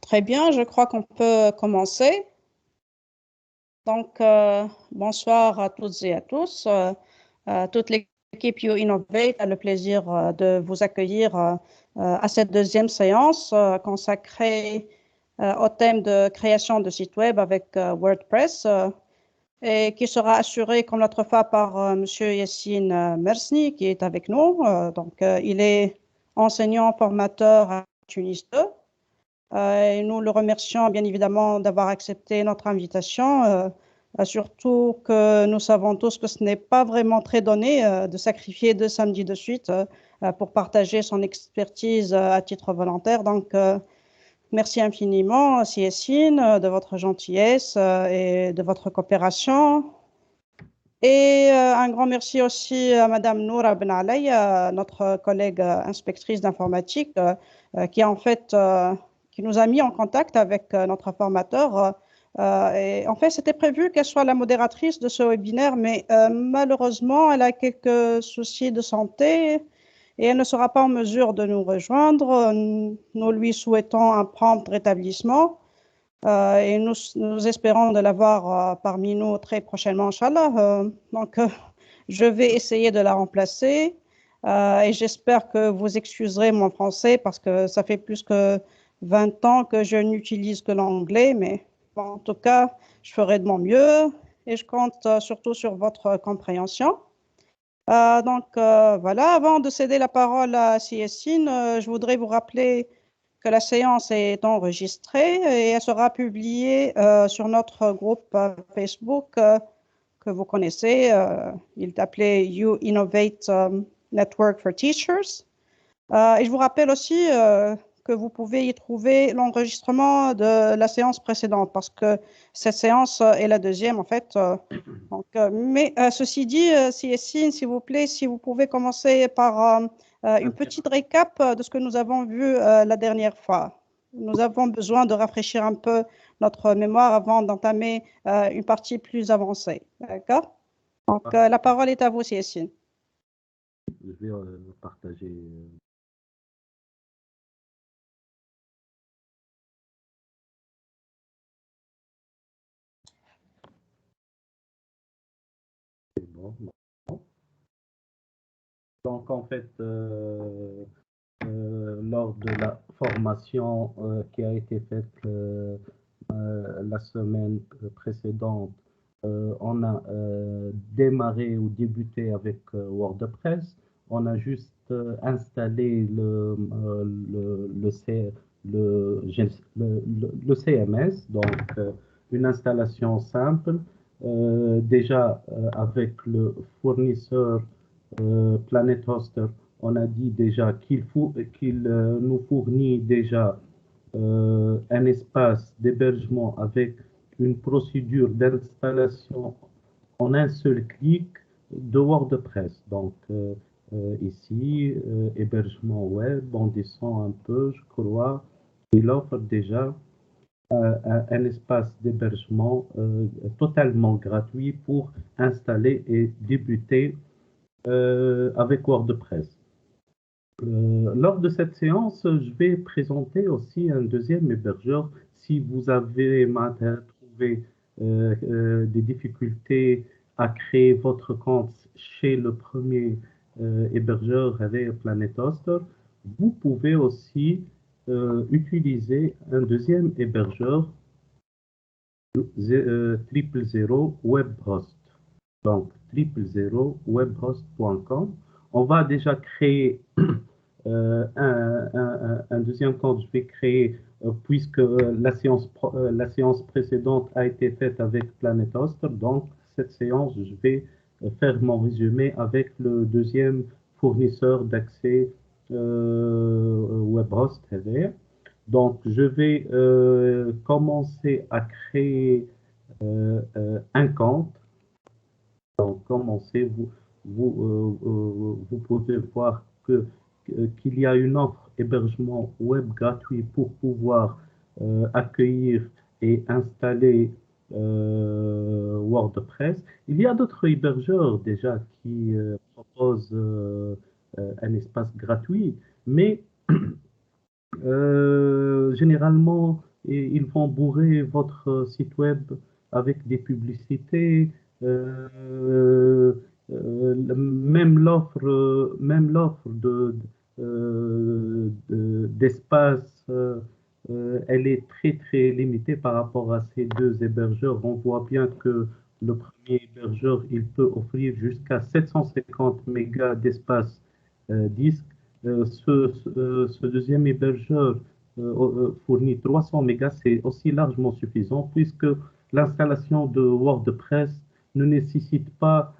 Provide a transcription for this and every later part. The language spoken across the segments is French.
Très bien, je crois qu'on peut commencer. Donc, bonsoir à toutes et à tous. Toute l'équipe You Innovate a le plaisir de vous accueillir à cette deuxième séance consacrée au thème de création de sites web avec WordPress et qui sera assurée comme l'autre fois par Monsieur Yassine Mersni qui est avec nous. Il est enseignant formateur à Tunis 2. Et nous le remercions bien évidemment d'avoir accepté notre invitation, surtout que nous savons tous que ce n'est pas vraiment très donné de sacrifier 2 samedis de suite pour partager son expertise à titre volontaire. Donc, merci infiniment, Yassine, de votre gentillesse et de votre coopération. Et un grand merci aussi à Madame Noura Ben Ali, notre collègue inspectrice d'informatique, qui en fait qui nous a mis en contact avec notre formateur. Et en fait, c'était prévu qu'elle soit la modératrice de ce webinaire, mais malheureusement, elle a quelques soucis de santé et elle ne sera pas en mesure de nous rejoindre. Nous lui souhaitons un prompt rétablissement. Et nous espérons de l'avoir parmi nous très prochainement, Inch'Allah. Je vais essayer de la remplacer et j'espère que vous excuserez mon français parce que ça fait plus que 20 ans que je n'utilise que l'anglais, mais bon, en tout cas, je ferai de mon mieux et je compte surtout sur votre compréhension. Voilà, avant de céder la parole à Yassine, je voudrais vous rappeler que la séance est enregistrée et elle sera publiée sur notre groupe Facebook que vous connaissez. Il est appelé You Innovate Network for Teachers. Et je vous rappelle aussi que vous pouvez y trouver l'enregistrement de la séance précédente parce que cette séance est la deuxième en fait. Mais ceci dit, Yassine, s'il vous plaît, si vous pouvez commencer par une petite récap de ce que nous avons vu la dernière fois. Nous avons besoin de rafraîchir un peu notre mémoire avant d'entamer une partie plus avancée. D'accord? Donc, la parole est à vous, Yassine. Je vais partager. C'est bon. Donc, en fait, lors de la formation qui a été faite la semaine précédente, on a démarré ou débuté avec WordPress. On a juste installé le CMS, donc une installation simple, déjà avec le fournisseur Planet Hoster. On a dit déjà qu'il nous fournit déjà un espace d'hébergement avec une procédure d'installation en un seul clic de WordPress. Donc ici, hébergement web, on descend un peu, je crois. Il offre déjà un espace d'hébergement totalement gratuit pour installer et débuter avec WordPress. Lors de cette séance, je vais présenter aussi un deuxième hébergeur. Si vous avez trouvé des difficultés à créer votre compte chez le premier hébergeur avec Planet Hoster, vous pouvez aussi utiliser un deuxième hébergeur 000 webhost. Donc 000 webhost.com. On va déjà créer un deuxième compte. Je vais créer, puisque la séance précédente a été faite avec Planet Hoster. Donc, cette séance, je vais faire mon résumé avec le deuxième fournisseur d'accès WebHost. Donc, je vais commencer à créer un compte. Donc, commencez, vous pouvez voir qu'il y a une offre hébergement web gratuit pour pouvoir accueillir et installer WordPress. Il y a d'autres hébergeurs déjà qui proposent un espace gratuit, mais généralement, et ils vont bourrer votre site web avec des publicités. Même l'offre d'espace, elle est très très limitée par rapport à ces deux hébergeurs. On voit bien que le premier hébergeur, il peut offrir jusqu'à 750 mégas d'espace disque. Ce deuxième hébergeur fournit 300 mégas, c'est aussi largement suffisant puisque l'installation de WordPress ne nécessite pas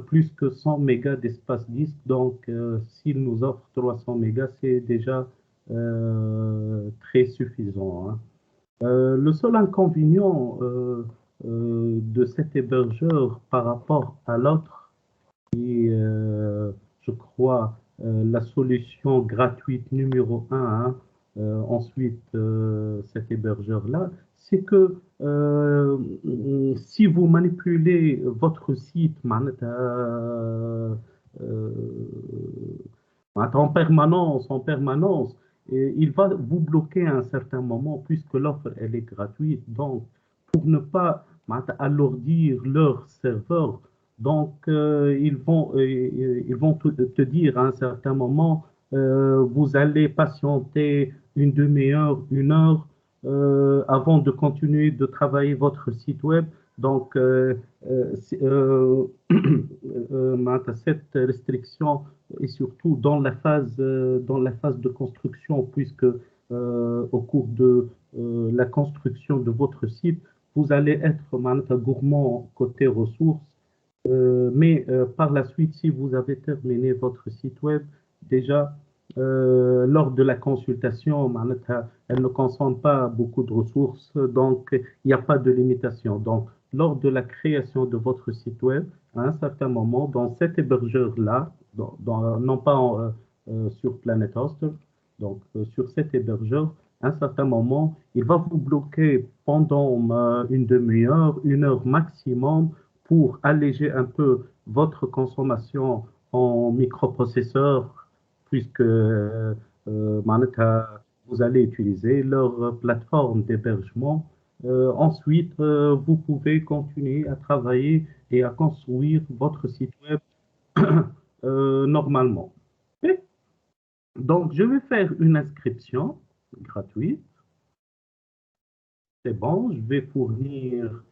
plus que 100 mégas d'espace disque. Donc, s'il nous offre 300 mégas, c'est déjà très suffisant, hein. Le seul inconvénient de cet hébergeur par rapport à l'autre, qui est, je crois, la solution gratuite numéro un, hein, ensuite cet hébergeur-là, c'est que si vous manipulez votre site euh, en permanence, et il va vous bloquer à un certain moment puisque l'offre elle est gratuite. Donc, pour ne pas alourdir leur serveur, donc ils vont te dire à un certain moment, vous allez patienter une demi-heure, une heure avant de continuer de travailler votre site web. Donc, cette restriction et surtout dans la phase de construction, puisque au cours de la construction de votre site, vous allez être gourmand côté ressources, mais par la suite, si vous avez terminé votre site web, déjà lors de la consultation, elle ne consomme pas beaucoup de ressources, donc il n'y a pas de limitation. Donc, lors de la création de votre site web, à un certain moment, dans cet hébergeur-là, non pas sur Planet Hoster, donc sur cet hébergeur, à un certain moment, il va vous bloquer pendant une demi-heure, une heure maximum pour alléger un peu votre consommation en microprocesseurs, puisque vous allez utiliser leur plateforme d'hébergement. Ensuite, vous pouvez continuer à travailler et à construire votre site web normalement. Et donc, je vais faire une inscription gratuite. C'est bon, je vais fournir,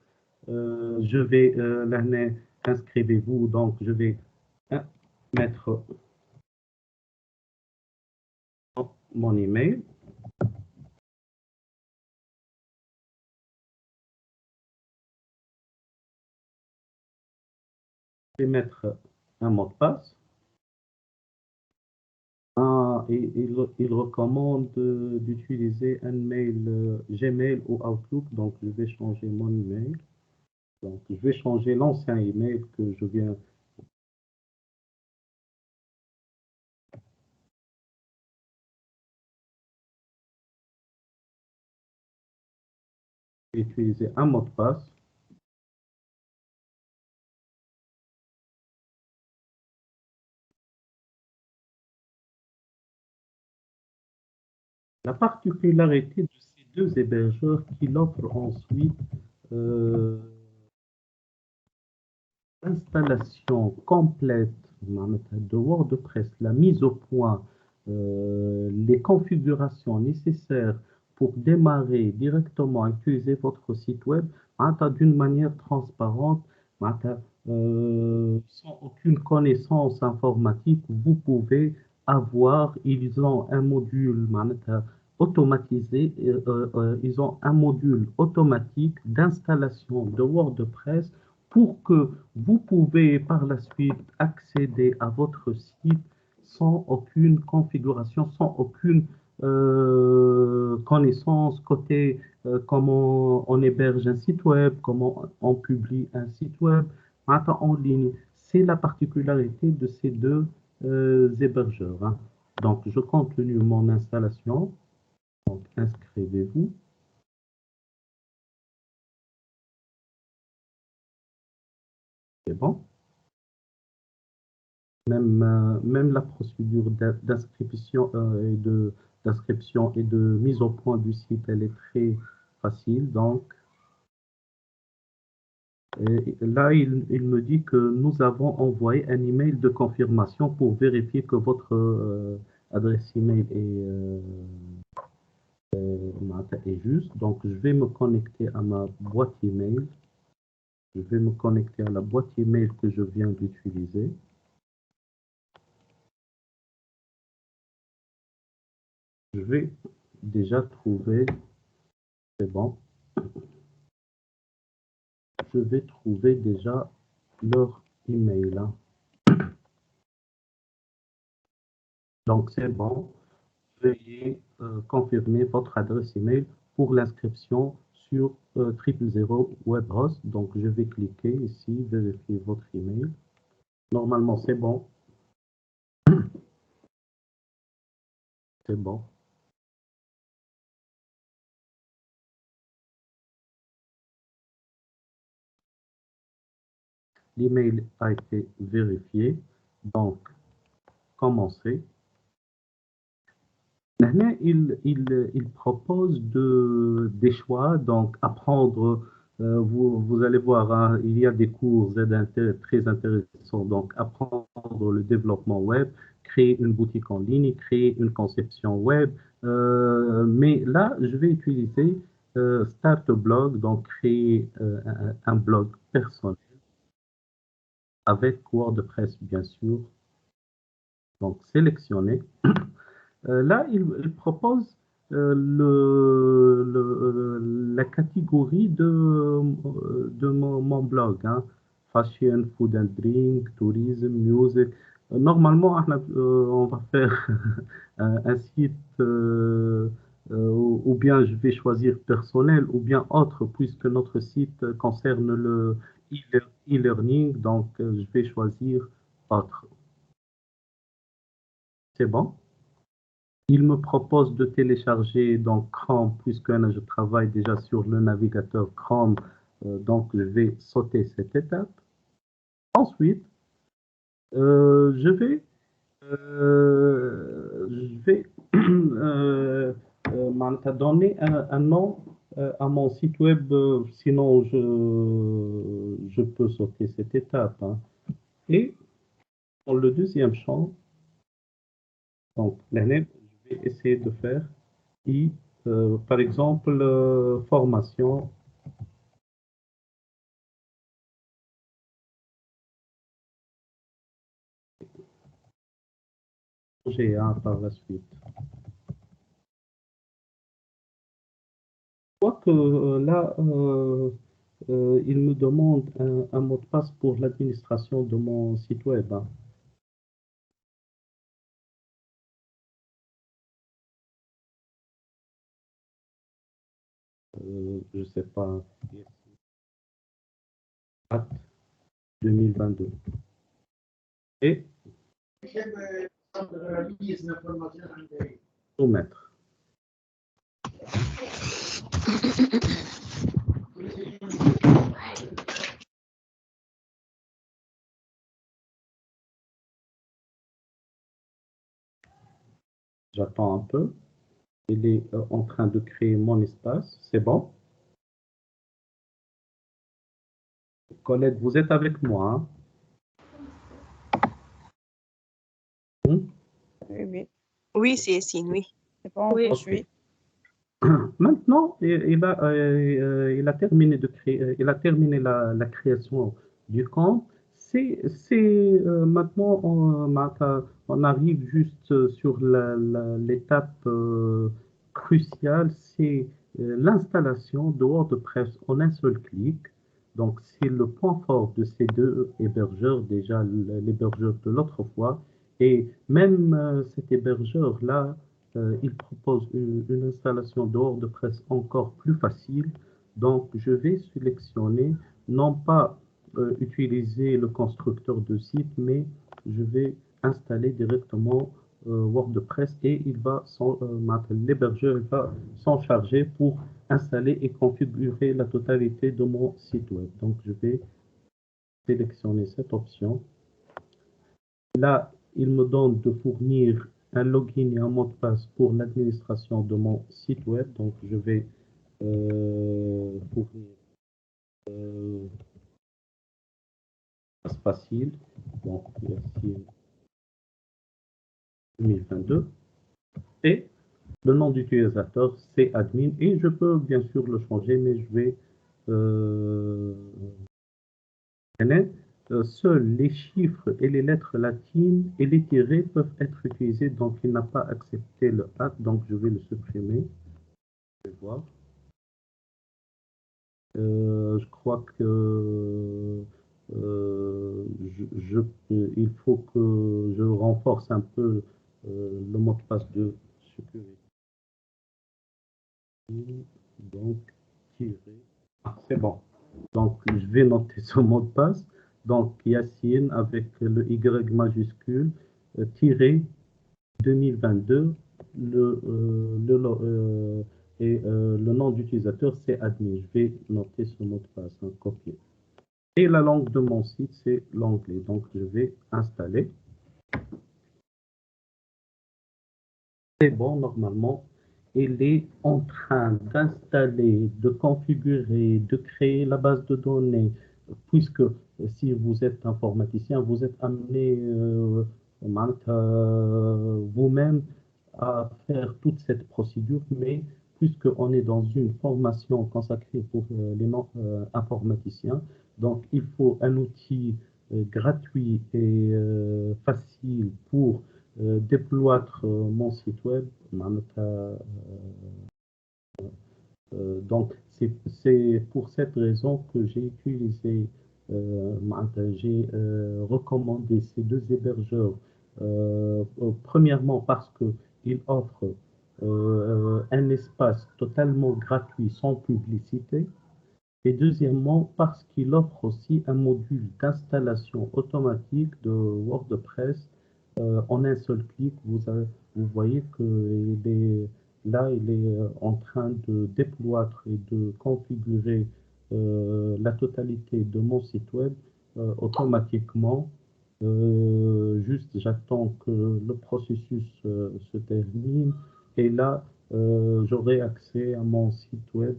l'année, inscrivez-vous, donc je vais mettre mon email. Je vais mettre un mot de passe. Il recommande d'utiliser un mail Gmail ou Outlook, donc je vais changer mon email. Donc, je vais changer l'ancien email que je viens d'utiliser un mot de passe. La particularité de ces deux hébergeurs qu'ils offrent ensuite l'installation complète de WordPress, la mise au point, les configurations nécessaires pour démarrer directement, utiliser votre site web d'une manière transparente, sans aucune connaissance informatique, vous pouvez avoir, ils ont un module automatisé, ils ont un module automatique d'installation de WordPress pour que vous pouvez par la suite accéder à votre site sans aucune configuration, sans aucune connaissance côté comment on héberge un site web, comment on publie un site web en ligne. C'est la particularité de ces deux hébergeurs, hein. Donc, je continue mon installation. Donc, inscrivez-vous. C'est bon. Même la procédure d'inscription d'inscription et de mise au point du site, elle est très facile. Donc, et là, il me dit que nous avons envoyé un email de confirmation pour vérifier que votre adresse email est juste. Donc, je vais me connecter à ma boîte email. Je vais me connecter à la boîte email que je viens d'utiliser. Je vais déjà trouver, c'est bon, je vais trouver déjà leur email. Donc, c'est bon. Veuillez confirmer votre adresse email pour l'inscription sur 000 WebHost. Donc, je vais cliquer ici, vérifier votre email. Normalement, c'est bon. C'est bon. L'email a été vérifié. Donc, commencez. Maintenant, il propose des choix, donc apprendre, vous allez voir, hein, il y a des cours très intéressants, donc apprendre le développement web, créer une boutique en ligne, créer une conception web, mais là, je vais utiliser Start a Blog, donc créer un blog personnel avec WordPress, bien sûr, donc sélectionner. Là, il propose la catégorie de mon blog, hein. Fashion, food and drink, tourisme, music. Normalement, on va faire un site ou bien je vais choisir personnel ou bien autre, puisque notre site concerne le e-learning, donc je vais choisir autre. C'est bon? Il me propose de télécharger donc Chrome, puisque je travaille déjà sur le navigateur Chrome, donc je vais sauter cette étape. Ensuite, je vais donner un nom à mon site web, sinon je peux sauter cette étape, hein. Et dans le deuxième champ, donc, je vais essayer de faire par exemple, formation GA par la suite. Je vois que là, il me demande un mot de passe pour l'administration de mon site web, hein. Je ne sais pas, 2022. Et soumettre. J'attends un peu. Il est en train de créer mon espace. C'est bon? Colette, vous êtes avec moi, hein? Oui, oui. Oui, c'est Essine, oui. C'est bon, Oui. je suis. Maintenant, il a terminé il a terminé la création du compte. Maintenant, on arrive juste sur l'étape cruciale, c'est l'installation de WordPress en un seul clic. Donc, c'est le point fort de ces deux hébergeurs, déjà l'hébergeur de l'autre fois, et même cet hébergeur-là, il propose une installation de WordPress encore plus facile. Donc, je vais sélectionner, non pas utiliser le constructeur de site, mais je vais installer directement WordPress et l'hébergeur va s'en charger pour installer et configurer la totalité de mon site web. Donc, je vais sélectionner cette option. Là, il me donne de fournir un login et un mot de passe pour l'administration de mon site web. Donc, je vais fournir passe facile, donc Yassine 2022, et le nom d'utilisateur c'est admin, et je peux bien sûr le changer, mais je vais seuls les chiffres et les lettres latines et les tirets peuvent être utilisés, donc il n'a pas accepté le hack, donc je vais le supprimer. Je vais voir. Je crois que il faut que je renforce un peu le mot de passe de sécurité. Donc, tirer. Ah, c'est bon. Donc, je vais noter ce mot de passe. Donc, Yassine avec le Y majuscule, tiré 2022, le nom d'utilisateur, c'est admin. Je vais noter ce mot de passe, hein, copier. Et la langue de mon site, c'est l'anglais. Donc, je vais installer. C'est bon, normalement. Il est en train d'installer, de configurer, de créer la base de données, puisque si vous êtes informaticien, vous êtes amené vous-même à faire toute cette procédure, mais puisqu'on est dans une formation consacrée pour les non-informaticiens, donc il faut un outil gratuit et facile pour déployer mon site web. Donc, c'est pour cette raison que j'ai utilisé, j'ai recommandé ces deux hébergeurs. Premièrement, parce qu'ils offrent un espace totalement gratuit sans publicité. Et deuxièmement, parce qu'il offre aussi un module d'installation automatique de WordPress en un seul clic. Vous voyez qu'il est là, il est en train de déployer et de configurer la totalité de mon site web automatiquement. Juste, j'attends que le processus se termine et là, j'aurai accès à mon site web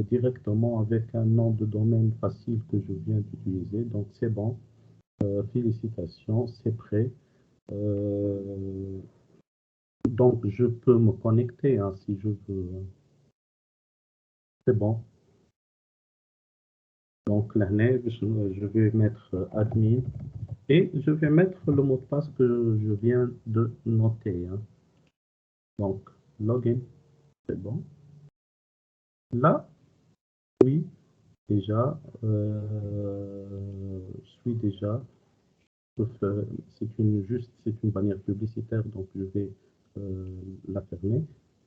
directement avec un nom de domaine facile que je viens d'utiliser. Donc, c'est bon. Félicitations, c'est prêt. Donc, je peux me connecter hein, si je veux. C'est bon. Donc, l'année, je vais mettre admin et je vais mettre le mot de passe que je viens de noter. Hein. Donc, login, c'est bon. Là, oui, déjà, je suis déjà. C'est une bannière publicitaire, donc je vais la fermer.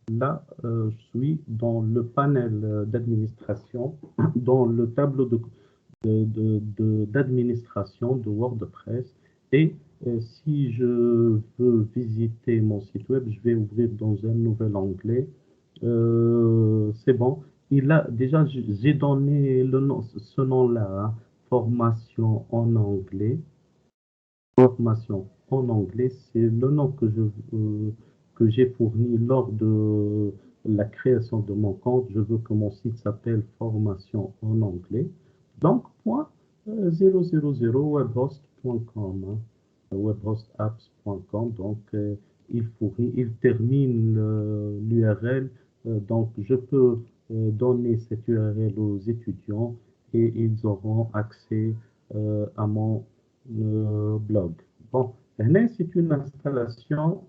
Là, je suis dans le panel d'administration, dans le tableau d'administration de WordPress. Et si je veux visiter mon site web, je vais ouvrir dans un nouvel onglet. C'est bon. Déjà, j'ai donné ce nom-là, hein, formation en anglais. Formation en anglais, c'est le nom que j'ai fourni lors de la création de mon compte. Je veux que mon site s'appelle formation en anglais. Donc, point 000webhost.com, hein, webhostapps.com. Donc, il termine l'URL. Donc, je peux donner cette URL aux étudiants et ils auront accès à mon blog. Bon, là, c'est une installation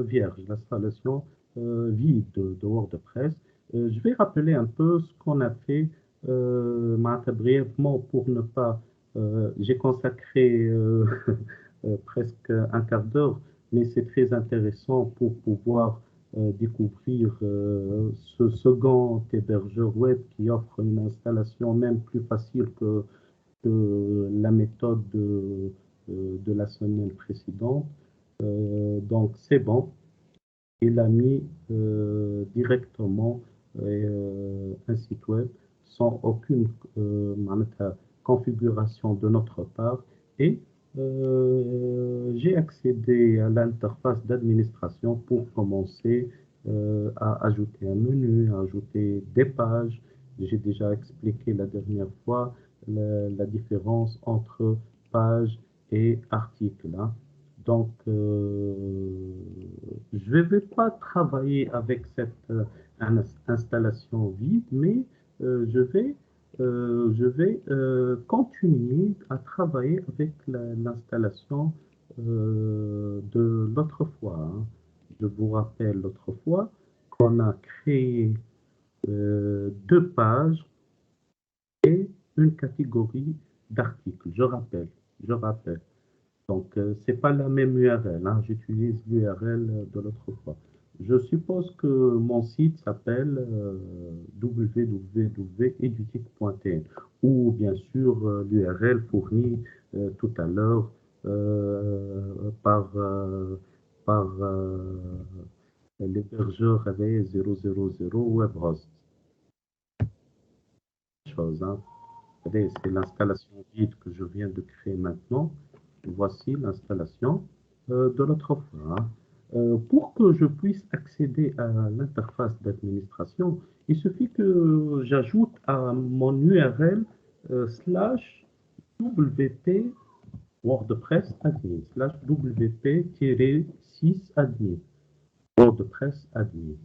vierge, l'installation vide de WordPress. Je vais rappeler un peu ce qu'on a fait brièvement pour ne pas. J'ai consacré presque un quart d'heure, mais c'est très intéressant pour pouvoir découvrir ce second hébergeur web qui offre une installation même plus facile que la méthode de la semaine précédente. Donc, c'est bon. Il a mis directement un site web sans aucune configuration de notre part. Et j'ai accédé à l'interface d'administration pour commencer à ajouter un menu, à ajouter des pages. J'ai déjà expliqué la dernière fois la différence entre page et article, hein. Donc, je ne vais pas travailler avec cette installation vide, mais je vais continuer à travailler avec l'installation de l'autre fois, hein. Je vous rappelle l'autre fois qu'on a créé deux pages et une catégorie d'articles. Je rappelle. Donc, c'est pas la même URL, hein. J'utilise l'URL de l'autre fois. Je suppose que mon site s'appelle www.edutic.tn ou bien sûr l'URL fournie tout à l'heure par l'hébergeur avait 000 WebHost. Chose, hein. Vous savez, c'est l'installation vide que je viens de créer maintenant. Voici l'installation de l'autre fois, hein. Pour que je puisse accéder à l'interface d'administration, il suffit que j'ajoute à mon URL slash wp WordPress admin slash wp-6 admin WordPress admin.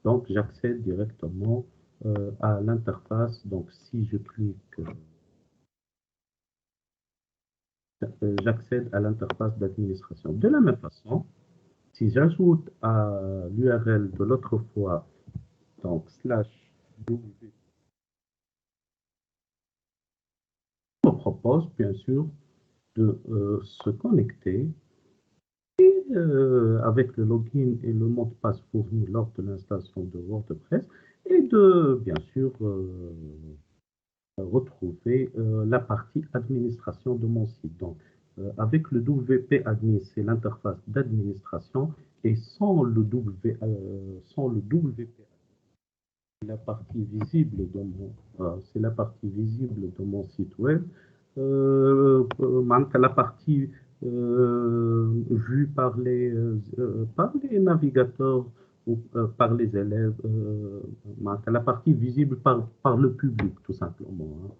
Donc, j'accède directement à l'interface. Donc, si je clique, j'accède à l'interface d'administration. De la même façon, si j'ajoute à l'URL de l'autre fois, donc slash w, me propose bien sûr de se connecter avec le login et le mot de passe fourni lors de l'installation de WordPress et de bien sûr retrouver la partie administration de mon site. Donc, avec le WP admin, c'est l'interface d'administration et sans le WP, la partie visible de c'est la partie visible de mon site web. La partie vue par les navigateurs ou par les élèves, la partie visible par le public, tout simplement, hein.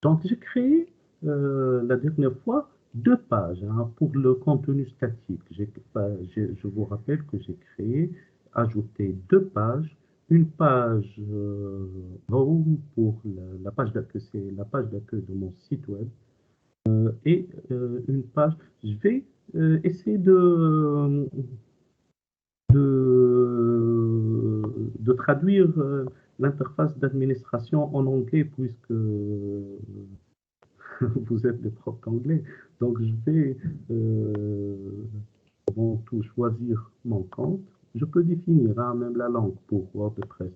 Donc, j'ai créé la dernière fois deux pages, hein, pour le contenu statique. Je vous rappelle que j'ai créé, ajouté deux pages. Une page home pour la page d'accueil, c'est la page d'accueil de mon site web, et une page. Je vais essayer de traduire l'interface d'administration en anglais puisque vous êtes des profs d'anglais. Donc, je vais avant tout choisir mon compte. Je peux définir, hein, même la langue pour WordPress.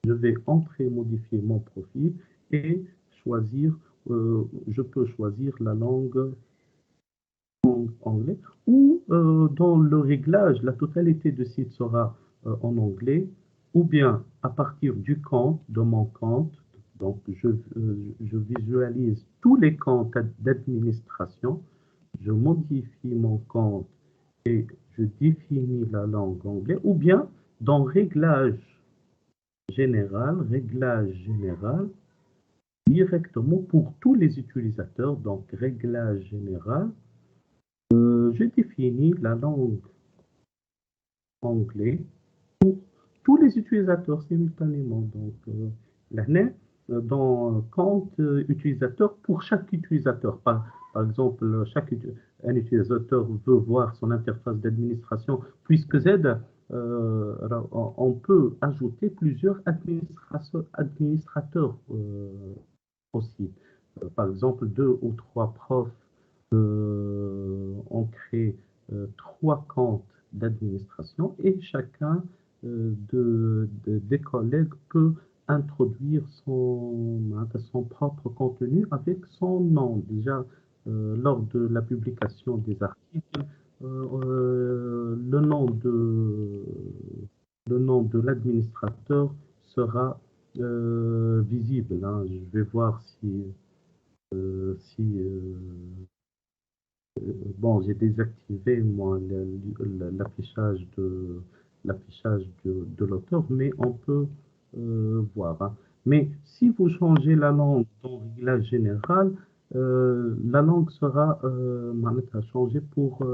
Je vais entrer, modifier mon profil et choisir, je peux choisir la langue anglais ou dans le réglage, la totalité du site sera en anglais ou bien à partir du compte, de mon compte. Donc, je visualise tous les comptes d'administration, je modifie mon compte et je définis la langue anglaise, ou bien dans réglage général, directement pour tous les utilisateurs, donc réglage général, je définis la langue anglaise tous les utilisateurs simultanément. Donc, là, dans compte utilisateur pour chaque utilisateur. Par exemple, un utilisateur veut voir son interface d'administration. Puisque Z, on peut ajouter plusieurs administrateurs aussi. Par exemple, deux ou trois profs ont créé trois comptes d'administration et chacun des collègues peut introduire son propre contenu avec son nom. Déjà, lors de la publication des articles, le nom de l'administrateur sera visible, hein. Je vais voir si bon, j'ai désactivé moi l'affichage l'affichage de l'auteur, mais on peut voir, hein. Mais si vous changez la langue dans réglage général, la langue sera changée pour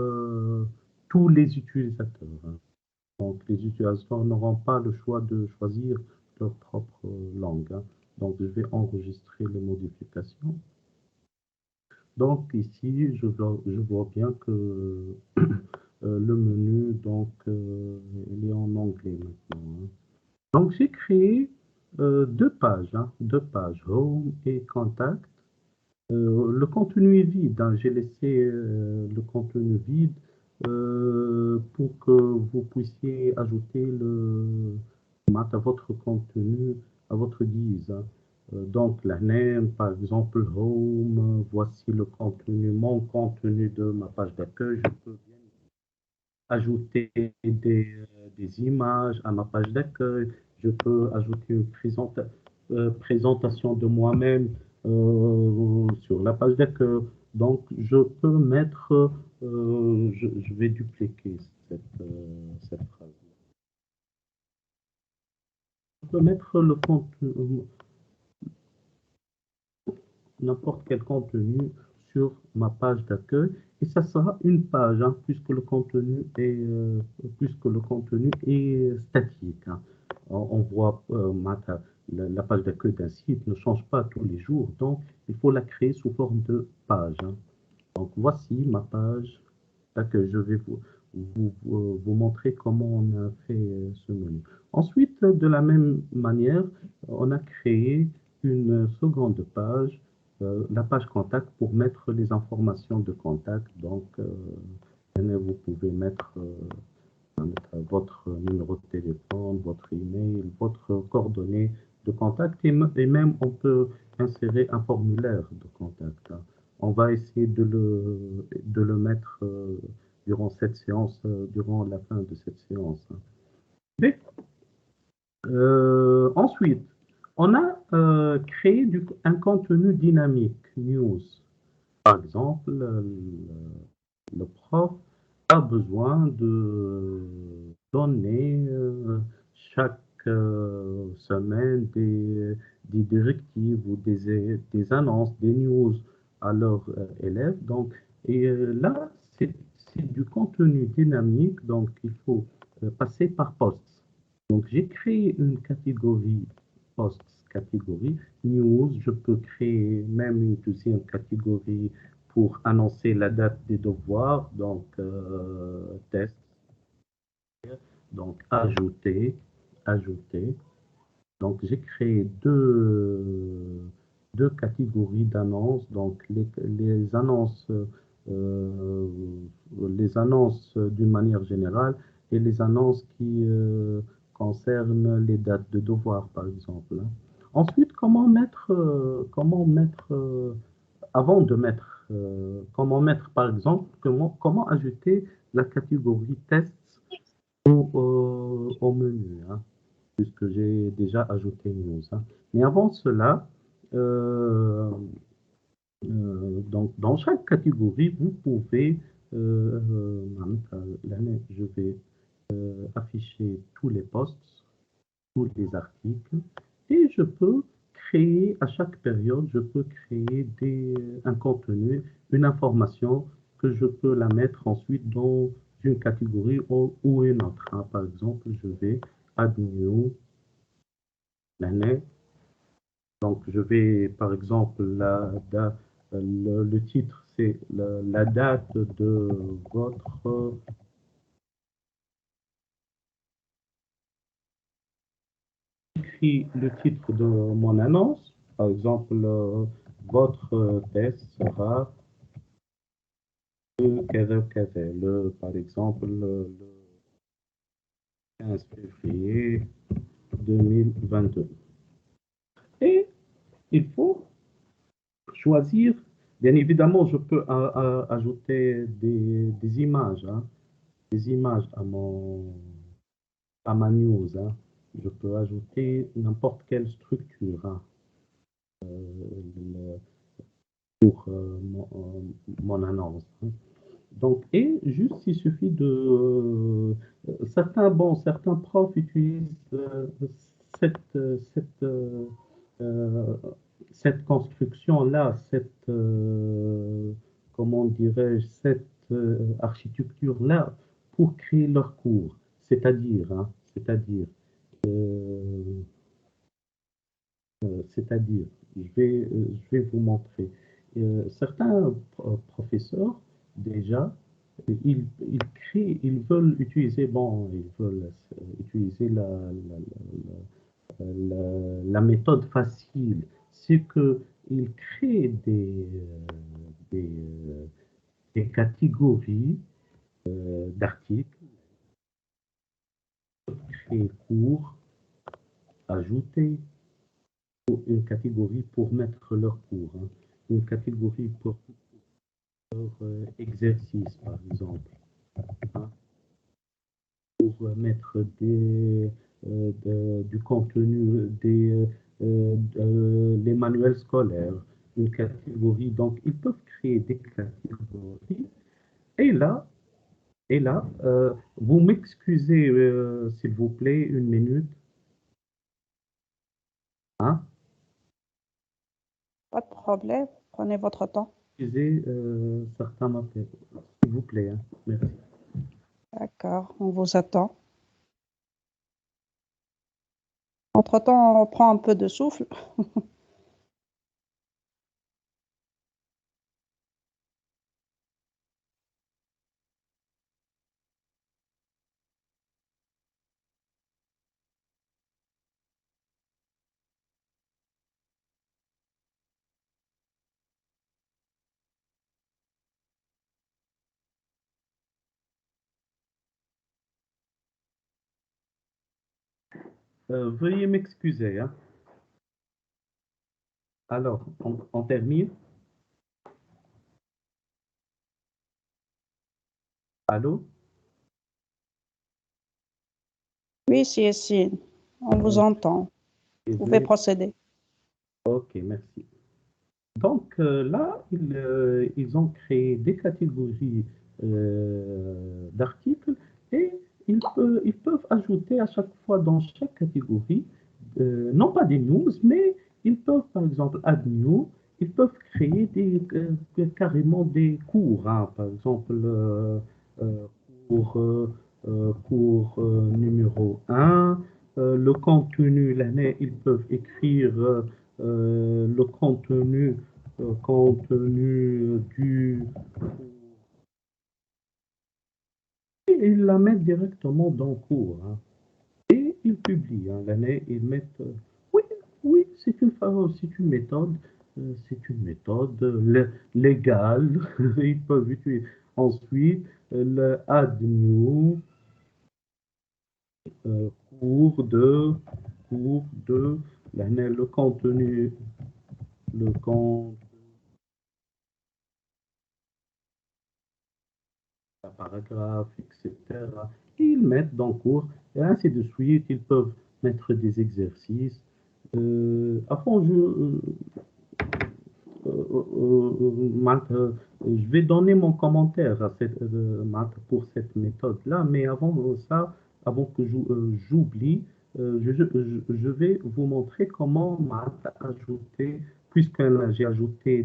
tous les utilisateurs, hein. Donc, les utilisateurs n'auront pas le choix de choisir leur propre langue, hein. Donc, je vais enregistrer les modifications. Donc, ici, je vois bien que le menu, donc, il est en anglais maintenant, hein. Donc, j'ai créé deux pages, hein, deux pages, Home et Contact. Le contenu est vide, hein. J'ai laissé le contenu vide pour que vous puissiez ajouter à votre contenu à votre guise, hein. Donc, la name, par exemple, Home, voici le contenu, mon contenu de ma page d'accueil. Je peux bien ajouter des images à ma page d'accueil. Je peux ajouter une présentation de moi-même sur la page d'accueil. Donc, je peux mettre, je vais dupliquer cette phrase. Je peux mettre le contenu, n'importe quel contenu sur ma page d'accueil et ça sera une page, hein, puisque le contenu est statique, hein. On voit la page d'accueil d'un site ne change pas tous les jours, donc il faut la créer sous forme de page, hein. Donc voici ma page d'accueil. Je vais vous montrer comment on a fait ce menu. Ensuite, de la même manière, on a créé une seconde page, la page contact pour mettre les informations de contact. Donc, vous pouvez mettre votre numéro de téléphone, votre email, votre coordonnée de contact et même on peut insérer un formulaire de contact, hein. On va essayer de le mettre durant cette séance, durant la fin de cette séance, hein. Mais, ensuite, on a créé un contenu dynamique, news. Par exemple, le prof a besoin de donner chaque semaine des directives ou des annonces, des news à leurs élèves. Donc, et là, c'est du contenu dynamique, donc il faut passer par posts. Donc, j'ai créé une catégorie posts, catégorie news. Je peux créer même une deuxième catégorie pour annoncer la date des devoirs, donc test, donc ajouter. Donc j'ai créé deux catégories d'annonces, donc euh, les annonces d'une manière générale et les annonces qui concernent les dates de devoirs, par exemple, hein. Ensuite, comment mettre avant de mettre, comment mettre par exemple, comment ajouter la catégorie tests au menu, hein, puisque j'ai déjà ajouté news, hein. Mais avant cela, euh, donc dans chaque catégorie, vous pouvez, je vais afficher tous les posts, tous les articles, et je peux créer, à chaque période, je peux créer un contenu, une information que je peux la mettre ensuite dans une catégorie ou une autre, hein. Par exemple, je vais add new, l'année. Donc, je vais, par exemple, le titre, c'est la date de votre écrit le titre de mon annonce. Par exemple, votre test sera par exemple, le 15 février 2022. Et il faut choisir, bien évidemment, je peux ajouter des images, hein, des images à ma news, hein. Je peux ajouter n'importe quelle structure, hein, pour mon annonce, hein. Donc, et juste, il suffit certains profs utilisent cette, euh, cette, euh, euh, cette construction-là, comment dirais-je, cette architecture-là pour créer leur cours. C'est-à-dire, euh, c'est-à-dire, je vais vous montrer. Certains professeurs, déjà, ils veulent utiliser, bon, ils veulent utiliser la méthode facile. C'est qu'ils créent des, euh, des catégories d'articles, créer cours, ajouter une catégorie pour mettre leur cours, hein. Une catégorie pour exercice, par exemple, hein, pour mettre du contenu, les manuels scolaires, une catégorie. Donc, ils peuvent créer des catégories. Et là, vous m'excusez, s'il vous plaît, une minute, hein, Pas de problème, prenez votre temps. excusez, certains m'appellent, s'il vous plaît, hein, merci. D'accord, on vous attend. Entre-temps, on prend un peu de souffle. Veuillez m'excuser, hein. Alors, on termine. Allô? Oui, si, on vous Euh, entend. Vous pouvez Excusez. procéder. Ok, merci. Donc là, ils ont créé des catégories d'articles et ils peuvent ajouter à chaque fois dans chaque catégorie, non pas des news, mais ils peuvent par exemple add new, ils peuvent créer carrément des cours, hein. Par exemple, euh, cours, cours numéro un, le contenu, l'année, ils peuvent écrire le contenu du... Et ils la mettent directement dans le cours, hein. Et ils publient, hein, l'année, ils mettent... oui, oui, c'est une méthode, légale. Ils peuvent utiliser. Ensuite, le add new, euh, cours de, cours de, l'année, le contenu, le contenu paragraphe, etc. Et ils mettent dans le cours, et ainsi de suite. Ils peuvent mettre des exercices. Avant, je vais donner mon commentaire pour cette méthode-là, mais avant ça, avant que j'oublie, je vais vous montrer comment ajouter, puisque là, j'ai ajouté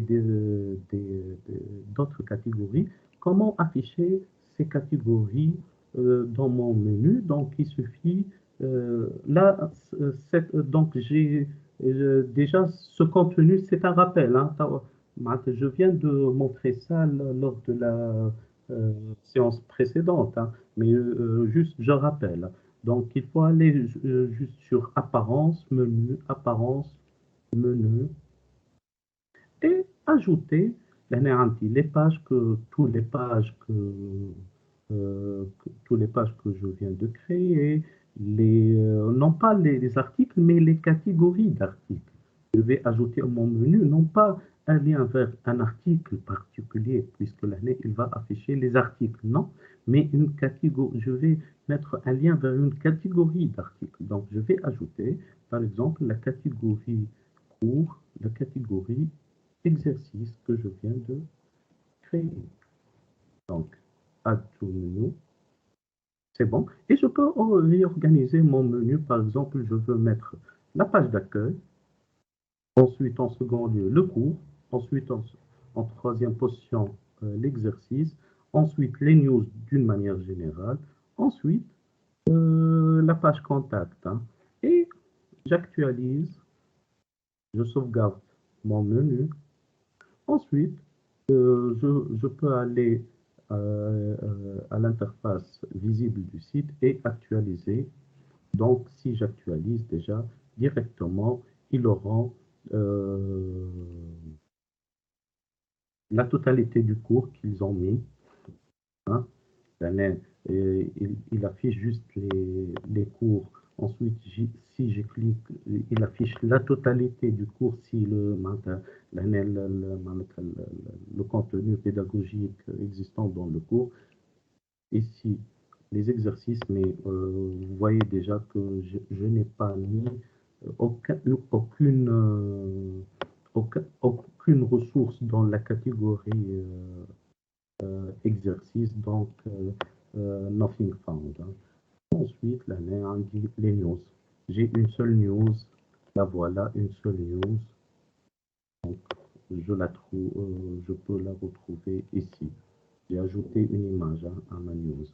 d'autres catégories, comment afficher ces catégories dans mon menu. Donc, il suffit, là, donc déjà, ce contenu, c'est un rappel, hein. Je viens de montrer ça lors de la séance précédente, hein, mais juste, je rappelle. Donc, il faut aller juste sur apparence, menu, et ajouter les pages tous les pages que je viens de créer, non pas les articles, mais les catégories d'articles. Je vais ajouter à mon menu, non pas un lien vers un article particulier, puisque l'année, il va afficher les articles, non, mais une catégorie. Je vais mettre un lien vers une catégorie d'articles. Donc, je vais ajouter, par exemple, la catégorie cours, la catégorie exercice que je viens de créer. Donc, add to menu, C'est bon. Et je peux réorganiser mon menu. Par exemple, je veux mettre la page d'accueil, ensuite en second lieu le cours, ensuite en troisième position l'exercice, ensuite les news d'une manière générale, ensuite la page contact, hein. Et j'actualise, je sauvegarde mon menu. Ensuite, je peux aller à l'interface visible du site et actualiser. Donc, si j'actualise déjà directement, ils auront la totalité du cours qu'ils ont mis, hein. Il affiche juste les cours. Ensuite, si je clique, il affiche la totalité du cours si le contenu pédagogique existant dans le cours. Ici, les exercices, mais vous voyez déjà que je n'ai pas mis aucune, aucune ressource dans la catégorie exercice, donc nothing found, hein. Ensuite, là, on dit les news. J'ai une seule news, la voilà, une seule news. Donc, je la trouve, je peux la retrouver ici. J'ai ajouté une image à ma news.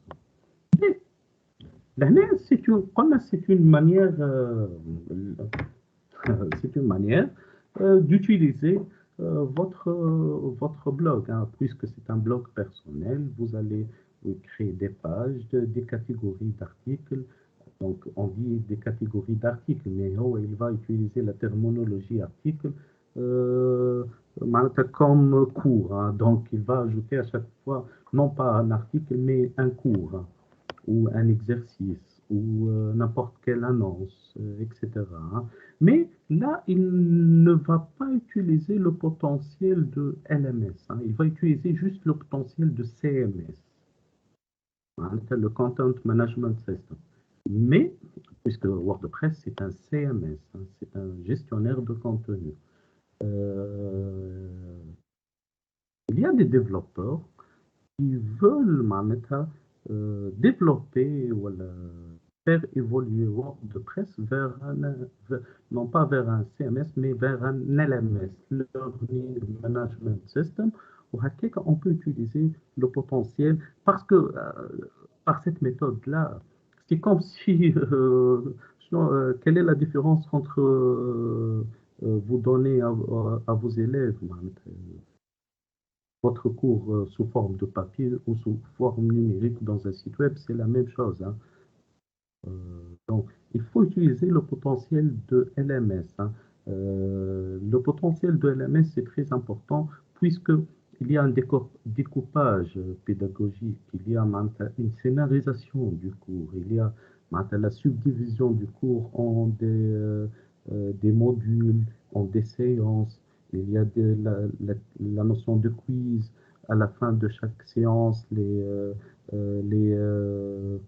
Là, c'est une manière, c'est une manière d'utiliser votre blog, hein. Puisque c'est un blog personnel, vous allez créer des pages, des catégories d'articles. Donc, on dit des catégories d'articles, mais il va utiliser la terminologie article euh, comme cours, hein. Donc, il va ajouter à chaque fois, non pas un article, mais un cours, hein, ou un exercice ou n'importe quelle annonce, etc., hein. Mais là, il ne va pas utiliser le potentiel de LMS, hein. Il va utiliser juste le potentiel de CMS, hein, le Content Management System. Mais, puisque WordPress, c'est un CMS, hein, c'est un gestionnaire de contenu. Il y a des développeurs qui veulent développer ou faire évoluer WordPress non pas vers un CMS, mais vers un LMS, Learning Management System, où on peut utiliser le potentiel parce que par cette méthode-là, c'est comme si, quelle est la différence entre vous donner à vos élèves votre cours sous forme de papier ou sous forme numérique dans un site web, c'est la même chose, hein. Donc, il faut utiliser le potentiel de LMS, hein. Le potentiel de LMS, c'est très important puisque il y a un découpage pédagogique, il y a une scénarisation du cours, il y a la subdivision du cours en des modules, en des séances, il y a la notion de quiz à la fin de chaque séance,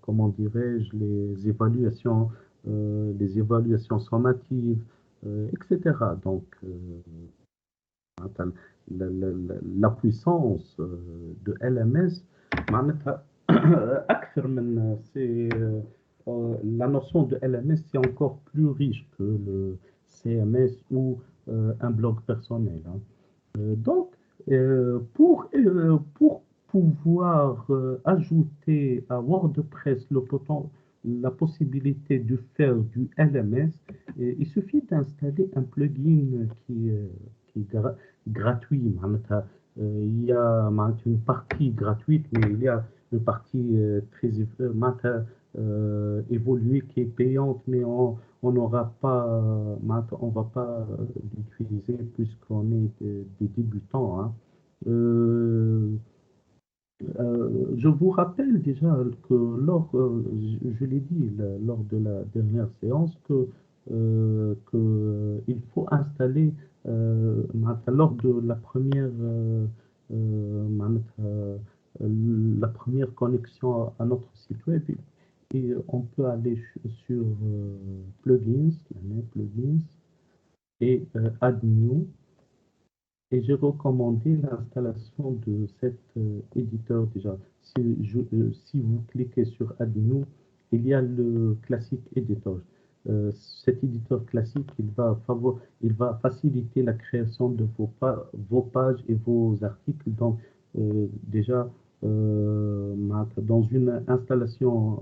comment dirais-je, les évaluations sommatives, etc. Donc, la puissance de LMS, la notion de LMS, c'est encore plus riche que le CMS ou un blog personnel, hein. Donc, pour pouvoir ajouter à WordPress la possibilité de faire du LMS, il suffit d'installer un plugin qui est gratuit. Il y a une partie gratuite, mais il y a une partie très évoluée qui est payante, mais on n'aura pas, on va pas l'utiliser puisqu'on est des débutants, hein. Euh, je vous rappelle déjà que je l'ai dit lors de la dernière séance, il faut installer lors de la première connexion à notre site web, et on peut aller sur plugins, plugins et add new. Et j'ai recommandé l'installation de cet éditeur déjà. Si vous cliquez sur Add New, il y a le classique éditeur. Cet éditeur classique, il va faciliter la création de vos pages et vos articles. Donc, déjà, dans une installation,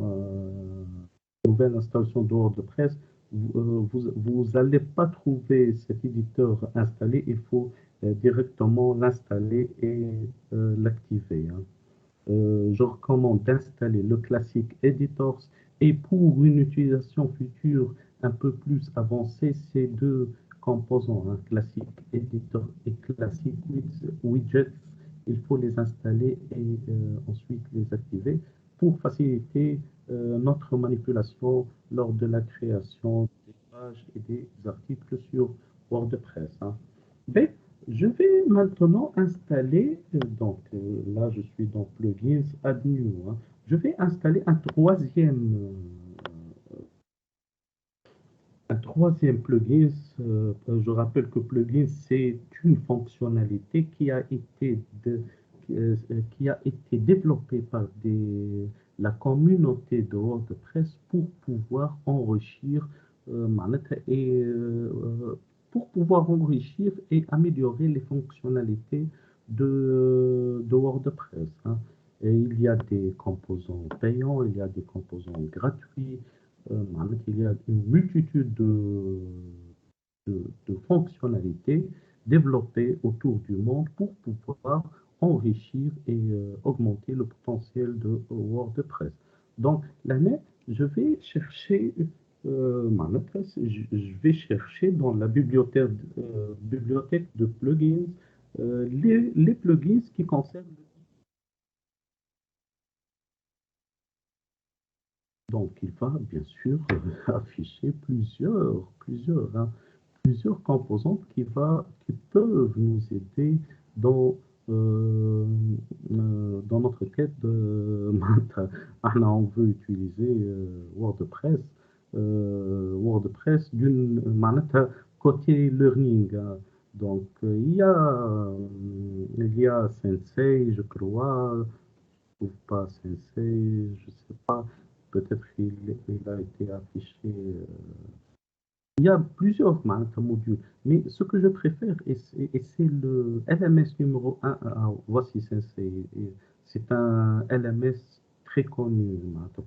nouvelle installation de WordPress, vous n'allez pas trouver cet éditeur installé. Il faut directement l'installer et l'activer, hein. Je recommande d'installer le classique Editors et pour une utilisation future un peu plus avancée, ces deux composants, hein, classique Editor et classique Widgets, il faut les installer et ensuite les activer pour faciliter notre manipulation lors de la création des pages et des articles sur WordPress, hein. B, je vais maintenant installer, là je suis dans Plugins, Add New, hein. Je vais installer un troisième plugin. Je rappelle que plugin, c'est une fonctionnalité qui a été développée par la communauté de WordPress pour pouvoir enrichir pour pouvoir enrichir et améliorer les fonctionnalités de WordPress, hein. Et il y a des composants payants, il y a des composants gratuits. Il y a une multitude de fonctionnalités développées autour du monde pour pouvoir enrichir et augmenter le potentiel de WordPress. Donc, l'année, je vais chercher, je vais chercher dans la bibliothèque de plugins les plugins qui concernent. Donc, il va bien sûr afficher plusieurs composantes qui peuvent nous aider dans, euh, dans notre quête de on veut utiliser WordPress côté learning, hein. Donc, il y a Sensei, je crois, ou pas Sensei, je sais pas. Peut-être il a été affiché. Il y a plusieurs modules, mais ce que je préfère, et c'est le LMS numéro un. Voici Sensei. C'est un LMS très connu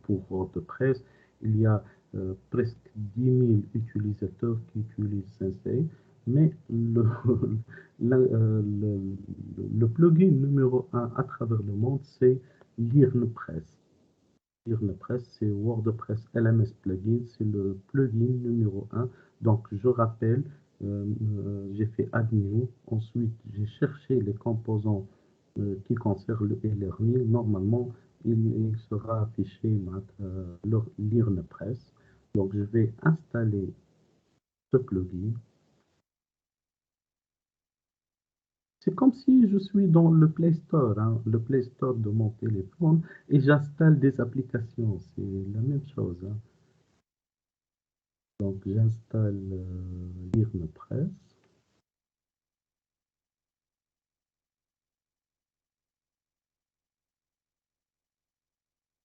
pour WordPress. Il y a presque 10 000 utilisateurs qui utilisent Sensei, mais le plugin numéro un à travers le monde, c'est LearnPress. LearnPress, c'est WordPress LMS plugin, c'est le plugin numéro un. Donc, je rappelle, j'ai fait Add New. Ensuite, j'ai cherché les composants qui concernent le e-learning. Normalement, il sera affiché LearnPress. Donc, je vais installer ce plugin. C'est comme si je suis dans le Play Store, hein, le Play Store de mon téléphone, et j'installe des applications. C'est la même chose, hein. Donc, j'installe LearnPress.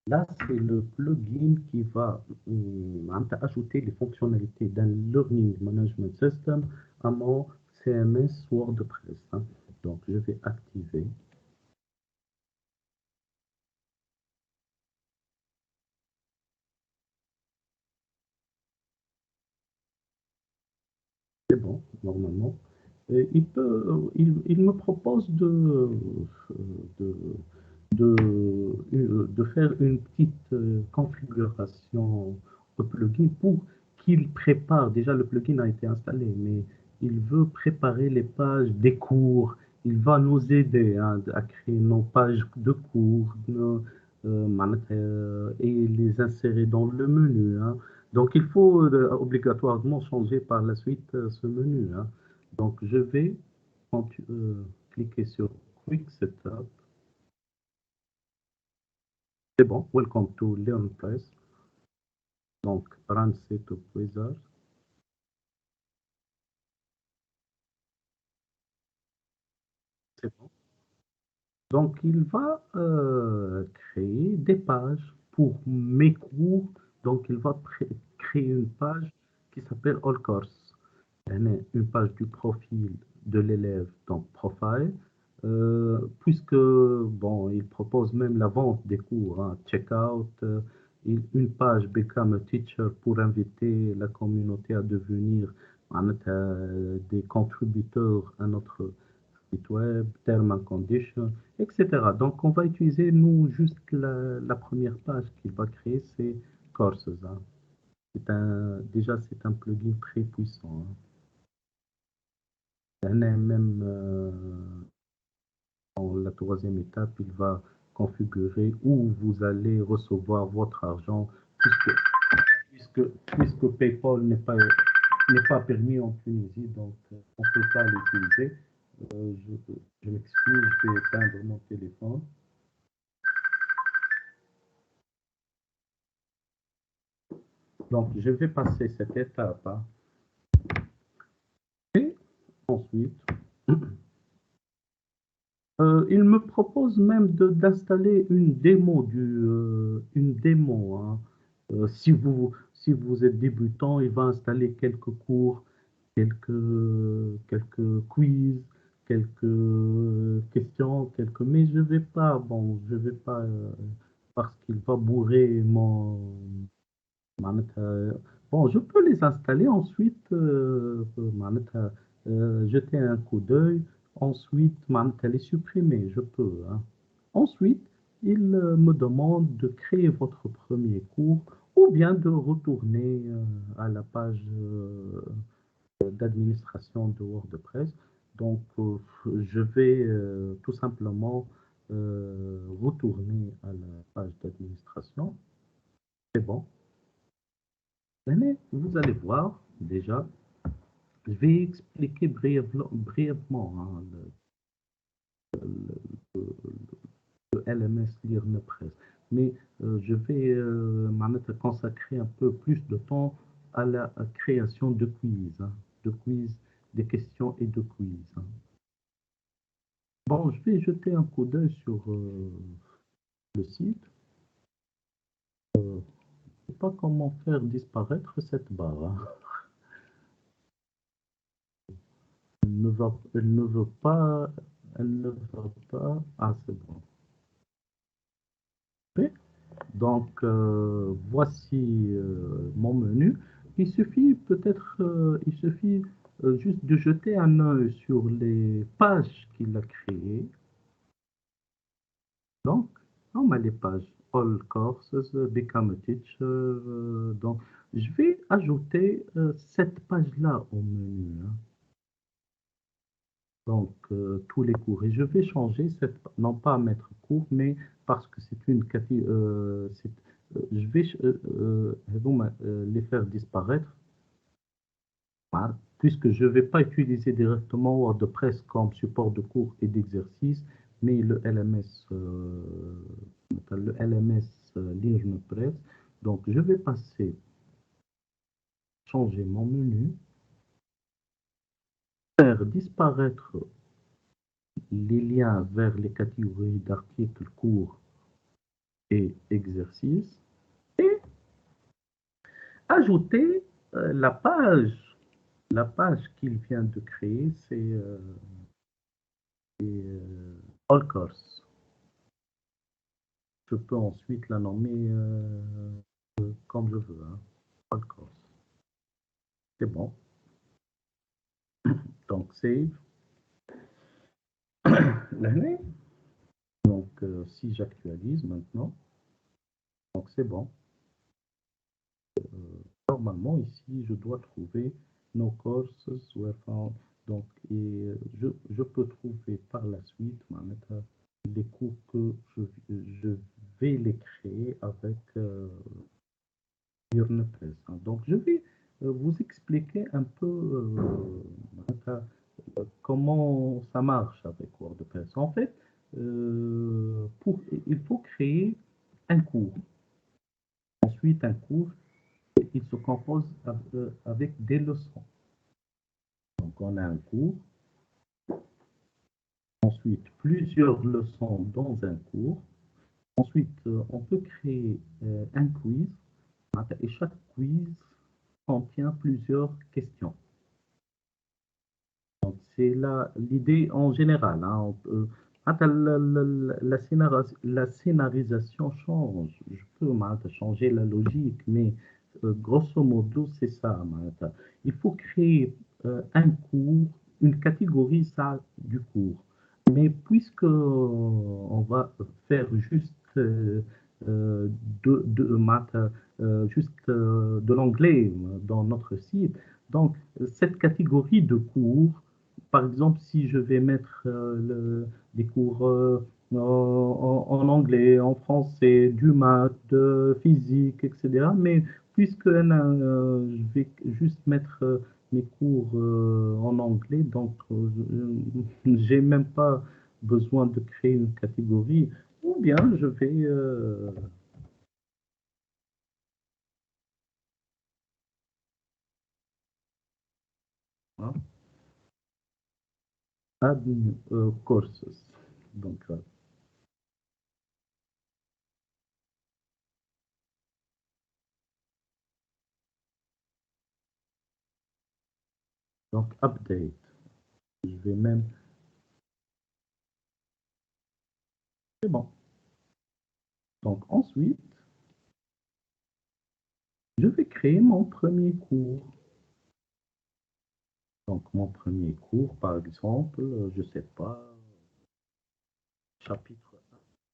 Là, c'est le plugin qui va ajouter les fonctionnalités d'un Learning Management System à mon CMS WordPress, hein. Donc, je vais activer. C'est bon, normalement. Et il me propose de, de faire une petite configuration au plugin pour qu'il prépare. Déjà, le plugin a été installé, mais il veut préparer les pages des cours. Il va nous aider, hein, à créer nos pages de cours et les insérer dans le menu, hein. Donc, il faut obligatoirement changer par la suite ce menu, hein. Donc, je vais cliquer sur Quick Setup. C'est bon, welcome to LearnPress. Donc, Run Setup Wizard. Donc, il va créer des pages pour mes cours. Donc, il va créer une page qui s'appelle All Course. Une page du profil de l'élève, donc profile, puisque, bon, il propose même la vente des cours, hein, checkout, une page Become a Teacher pour inviter la communauté à devenir des contributeurs à notre site web, terms and conditions, etc. Donc, on va utiliser, nous, juste la première page qu'il va créer, c'est Courses, hein. Déjà, c'est un plugin très puissant, hein. Même dans la troisième étape, il va configurer où vous allez recevoir votre argent, puisque PayPal n'est pas permis en Tunisie, donc on ne peut pas l'utiliser. Je m'excuse, je vais éteindre mon téléphone. Donc, je vais passer cette étape, hein. Et ensuite, il me propose même d'installer une démo, hein. Si vous êtes débutant, il va installer quelques cours, quelques quiz, quelques questions, mais je vais pas, parce qu'il va bourrer معناتها bon, je peux les installer ensuite, معناتها jeter un coup d'œil, ensuite معناتها les supprimer, je peux, hein. Ensuite, il me demande de créer votre premier cours ou bien de retourner à la page d'administration de WordPress. Donc, je vais tout simplement retourner à la page d'administration. C'est bon. Mais vous allez voir déjà, je vais expliquer brièvement, hein, le LMS LearnPress. Mais je vais consacrer un peu plus de temps à la création de quiz, hein, des questions et de quiz, hein. Bon, je vais jeter un coup d'œil sur le site. Je ne sais pas comment faire disparaître cette barre, hein. Elle ne veut pas, elle ne veut pas. Ah, c'est bon. Ok. Donc, voici mon menu. Il suffit juste de jeter un œil sur les pages qu'il a créées. Donc, on a les pages All Courses, Become a Teacher. Donc, je vais ajouter cette page-là au menu, hein. Donc, tous les cours. Et je vais changer non pas mettre cours, mais parce que c'est une catégorie, je vais les faire disparaître, hein, puisque je ne vais pas utiliser directement WordPress comme support de cours et d'exercices, mais le LMS LearnPress. Donc, je vais changer mon menu, faire disparaître les liens vers les catégories d'articles, cours et exercices, et ajouter la page qu'il vient de créer, All Course. Je peux ensuite la nommer comme je veux, hein, All Course. C'est bon. Donc, save. L'année. Donc, si j'actualise maintenant, donc c'est bon. Normalement, ici, je dois trouver No courses were found. Donc, et je peux trouver par la suite les cours que je vais les créer avec LearnPress, hein. Donc, je vais vous expliquer un peu comment ça marche avec WordPress. En fait, il faut créer un cours. Ensuite, un cours, il se compose avec des leçons. Donc, on a un cours. ensuite plusieurs leçons dans un cours. Ensuite, on peut créer un quiz et chaque quiz contient plusieurs questions. Donc, c'est l'idée en général. Hein, la scénarisation change. Je peux changer la logique, mais grosso modo, c'est ça. Il faut créer un cours, une catégorie ça, du cours. Mais puisque on va faire juste de l'anglais dans notre site, donc cette catégorie de cours, par exemple, si je vais mettre des cours en anglais, en français, du maths, de physique, etc. Mais puisque je vais juste mettre mes cours en anglais, donc j'ai même pas besoin de créer une catégorie, ou bien je vais hein, add new courses. Donc, donc update. Je vais même. C'est bon. Donc ensuite, je vais créer mon premier cours. Donc mon premier cours, par exemple, je sais pas, chapitre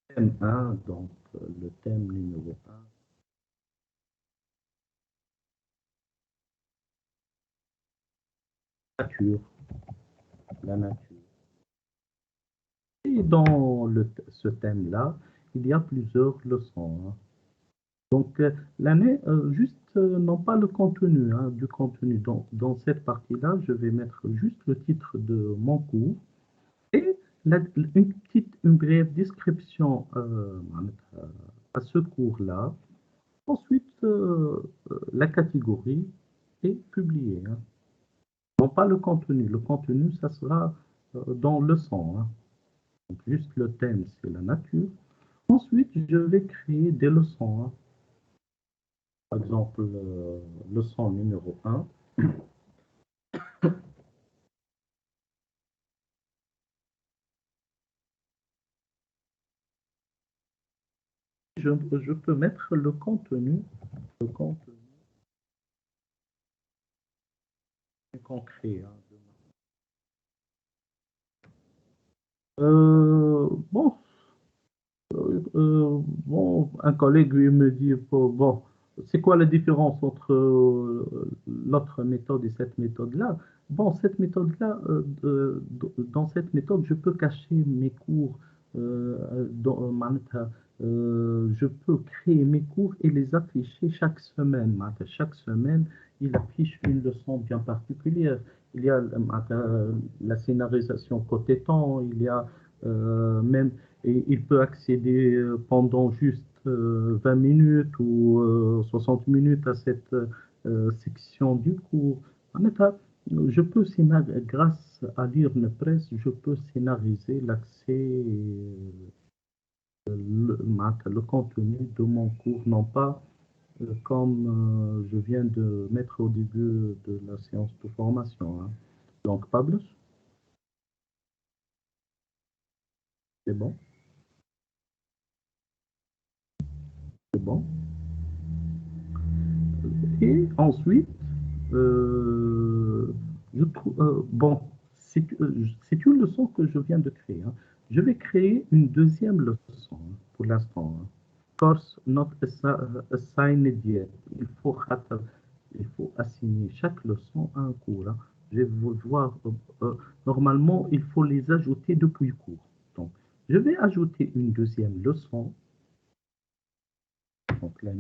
1, thème 1, donc le thème numéro 1. Nature, la nature. Et dans ce thème-là, il y a plusieurs leçons. Hein. Donc l'année, juste non pas le contenu, hein, du contenu. Dans cette partie-là, je vais mettre juste le titre de mon cours. Et une brève description à ce cours-là. Ensuite, la catégorie est publiée. Hein. Non pas le contenu. Le contenu, ça sera dans le leçon. Hein. Donc, juste le thème, c'est la nature. Ensuite, je vais créer des leçons. Hein. Par exemple, leçon numéro 1. Je peux mettre le contenu concret. Hein. Bon, bon, un collègue lui me dit, bon, c'est quoi la différence entre l'autre méthode et cette méthode-là? Bon, cette méthode-là, dans cette méthode, je peux cacher mes cours, je peux créer mes cours et les afficher chaque semaine. Chaque semaine, il affiche une leçon bien particulière. Il y a la scénarisation côté temps, il y a même et il peut accéder pendant juste 20 minutes ou 60 minutes à cette section du cours. En état, je peux grâce à l'IRNPRESS, je peux scénariser l'accès, le contenu de mon cours, non pas comme je viens de mettre au début de la séance de formation. Hein. Donc, publish, c'est bon, c'est bon. Et ensuite, bon, c'est une leçon que je viens de créer. Hein. Je vais créer une deuxième leçon hein, pour l'instant. Hein. Course not assigned yet. Il faut assigner chaque leçon à un cours. Hein. Je vais vous voir. Normalement, il faut les ajouter depuis le cours. Donc, je vais ajouter une deuxième leçon. Donc, la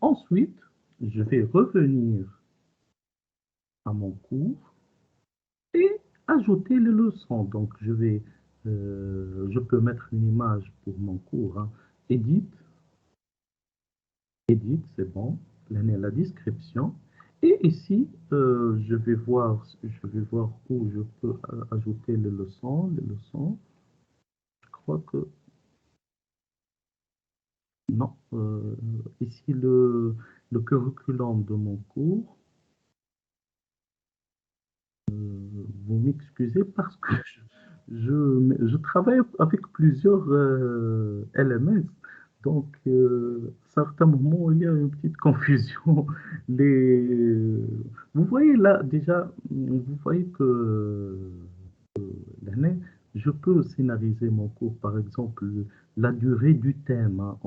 Ensuite, je vais revenir à mon cours et ajouter les leçons. Donc, je vais je peux mettre une image pour mon cours. Hein. Edit, Edit, c'est bon. Là, il y a la description. Et ici, je vais voir où je peux ajouter les leçons. Les leçons, je crois que non. Ici, le curriculum de mon cours. Vous m'excusez parce que je travaille avec plusieurs LMS. Donc, à certains moments, il y a une petite confusion. Vous voyez là, déjà, vous voyez que l'année, je peux scénariser mon cours, par exemple, la durée du thème, hein,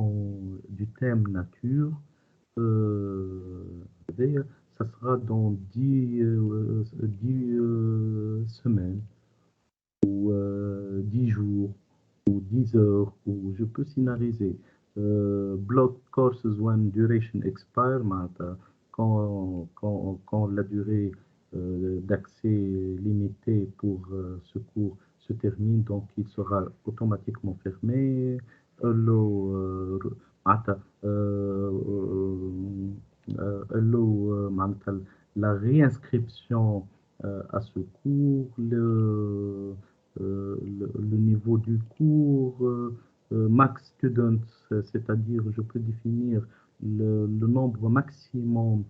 du thème nature. D'ailleurs, ça sera dans 10 semaines ou 10 jours ou 10 heures où je peux scénariser. Block courses when duration expire, معناتها quand la durée d'accès limitée pour ce cours se termine, donc il sera automatiquement fermé. معناتها معناتها la réinscription à ce cours, le niveau du cours, max students, c'est-à-dire je peux définir le nombre maximum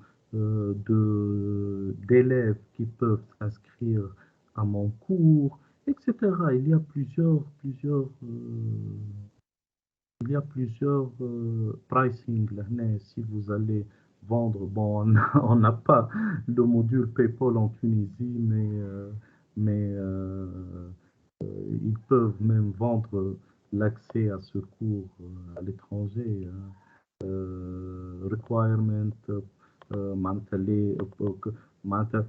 d'élèves qui peuvent s'inscrire à mon cours, etc. Il y a plusieurs pricing là, mais si vous allez vendre, bon, on n'a pas le module PayPal en Tunisie, mais ils peuvent même vendre l'accès à ce cours à l'étranger. Hein. Requirement, معناتها معناتها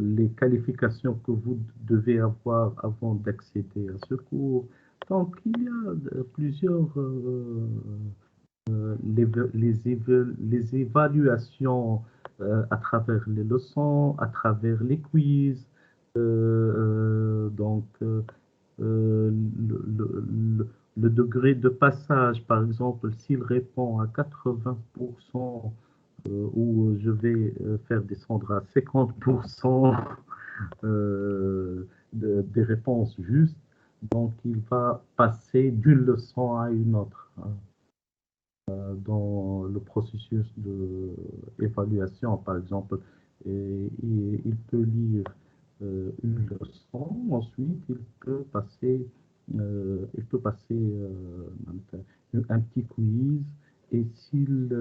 les qualifications que vous devez avoir avant d'accéder à ce cours. Donc, il y a plusieurs les évaluations à travers les leçons, à travers les quiz. Donc, le degré de passage, par exemple, s'il répond à 80%, ou je vais faire descendre à 50% des réponses justes, donc il va passer d'une leçon à une autre. Hein. Dans le processus d'évaluation, par exemple, et il peut lire une leçon, ensuite un petit quiz, et s'il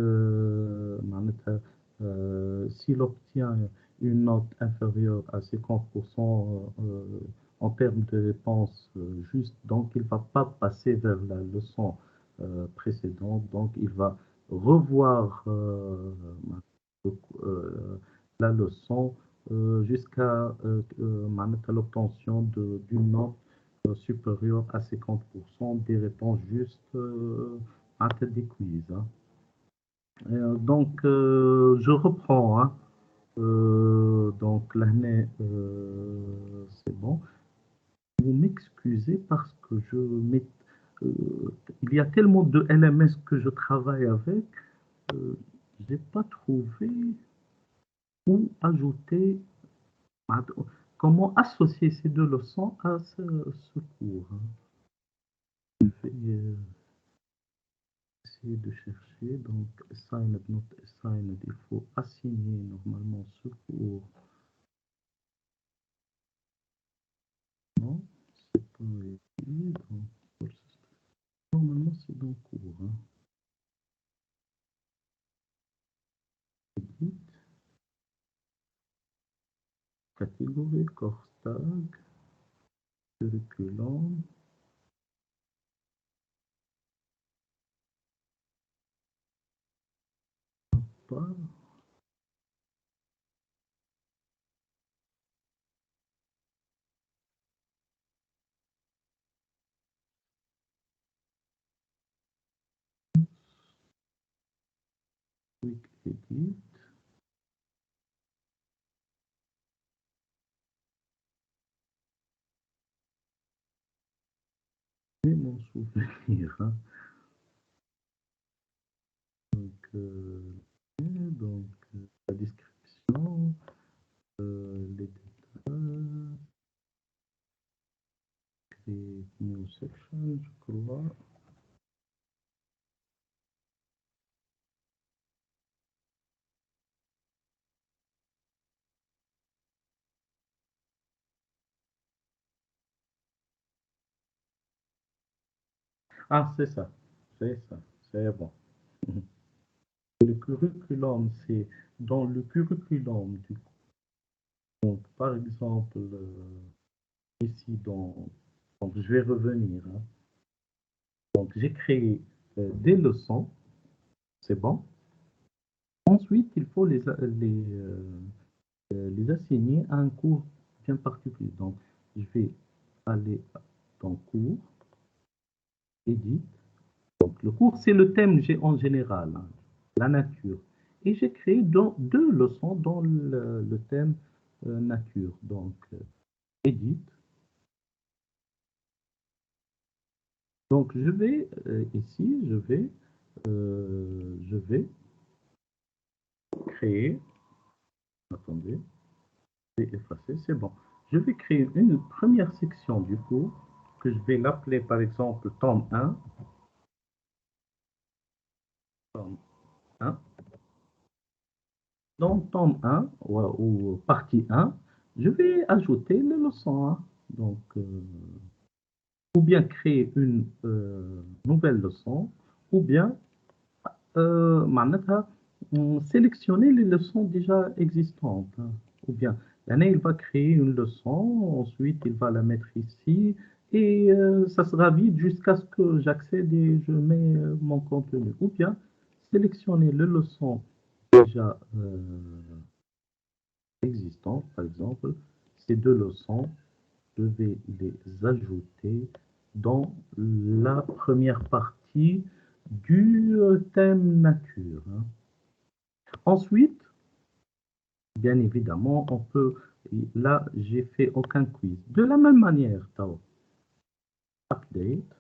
obtient une note inférieure à 50% en termes de réponse juste, donc il ne va pas passer vers la leçon précédente, donc il va revoir euh, la leçon jusqu'à l'obtention d'une note supérieure à 50% des réponses justes à tête des quiz. Hein. Donc, je reprends. Hein. Donc, l'année, c'est bon. Vous m'excusez parce que euh, il y a tellement de LMS que je travaille avec, je n'ai pas trouvé où ajouter, comment associer ces deux leçons à ce cours. Hein. Je vais essayer de chercher. Donc, assigned, not assigned, il faut assigner normalement ce cours. Non, c'est pas ici. Donc, normalement, c'est dans le cours. Hein. Edit, catégorie, course tag, curriculum, pas. Quick edit. vais m'en souvenir. Hein. Donc, la description, les détails, les new section, je crois. Ah, c'est ça, c'est bon. Le curriculum, c'est dans le curriculum du coup. Donc, par exemple, ici, donc, je vais revenir. Hein. Donc, j'ai créé des leçons, c'est bon. Ensuite, il faut les assigner à un cours bien particulier. Donc, je vais aller dans cours, edit. Donc, le cours, c'est le thème en général, hein, la nature. Et j'ai créé deux leçons dans le thème nature. Donc, edit. Donc, je vais ici, je vais créer, attendez, je vais effacer, c'est bon. Je vais créer une première section du cours que je vais l'appeler par exemple tome 1. Tome 1. Dans tome 1 ou partie 1, je vais ajouter les leçons. Hein. Donc, ou bien créer une nouvelle leçon, ou bien معناتها, sélectionner les leçons déjà existantes. Hein. Ou bien, l'année, il va créer une leçon, ensuite il va la mettre ici, et ça sera vide jusqu'à ce que j'accède et je mets mon contenu. Ou bien, sélectionner les leçons déjà existantes, par exemple, ces deux leçons, je vais les ajouter dans la première partie du thème nature. Hein. Ensuite, bien évidemment, on peut, là, j'ai fait aucun quiz. De la même manière, Tao, update.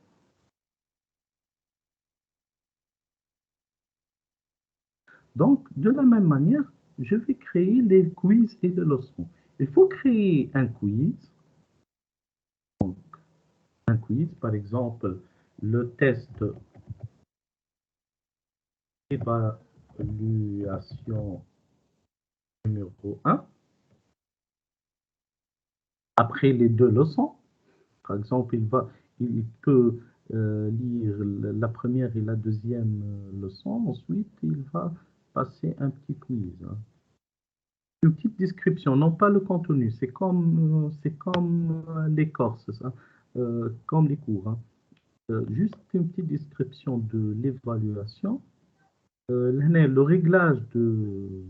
Donc, de la même manière, je vais créer les quiz et les leçons. Il faut créer un quiz. Donc, un quiz, par exemple, le test d'évaluation numéro 1. Après les deux leçons, par exemple, il peut lire la première et la deuxième leçon. Ensuite, il va passer un petit quiz. Hein. Une petite description, non pas le contenu. C'est comme les cours, ça, comme les cours. Hein. Juste une petite description de l'évaluation. Le réglage de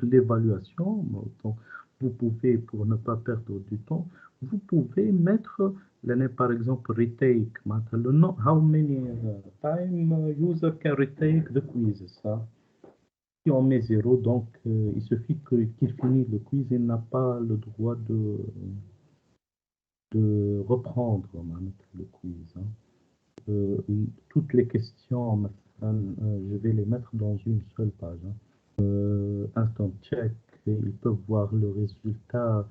l'évaluation. Donc, vous pouvez, pour ne pas perdre du temps, vous pouvez mettre l'année par exemple retake. Le nom, how many time user can retake the quiz. Ça. Si on met 0, donc il suffit qu'il finisse le quiz, il n'a pas le droit de reprendre le quiz. Hein. Toutes les questions, je vais les mettre dans une seule page. Hein. Instant check, ils peuvent voir le résultat.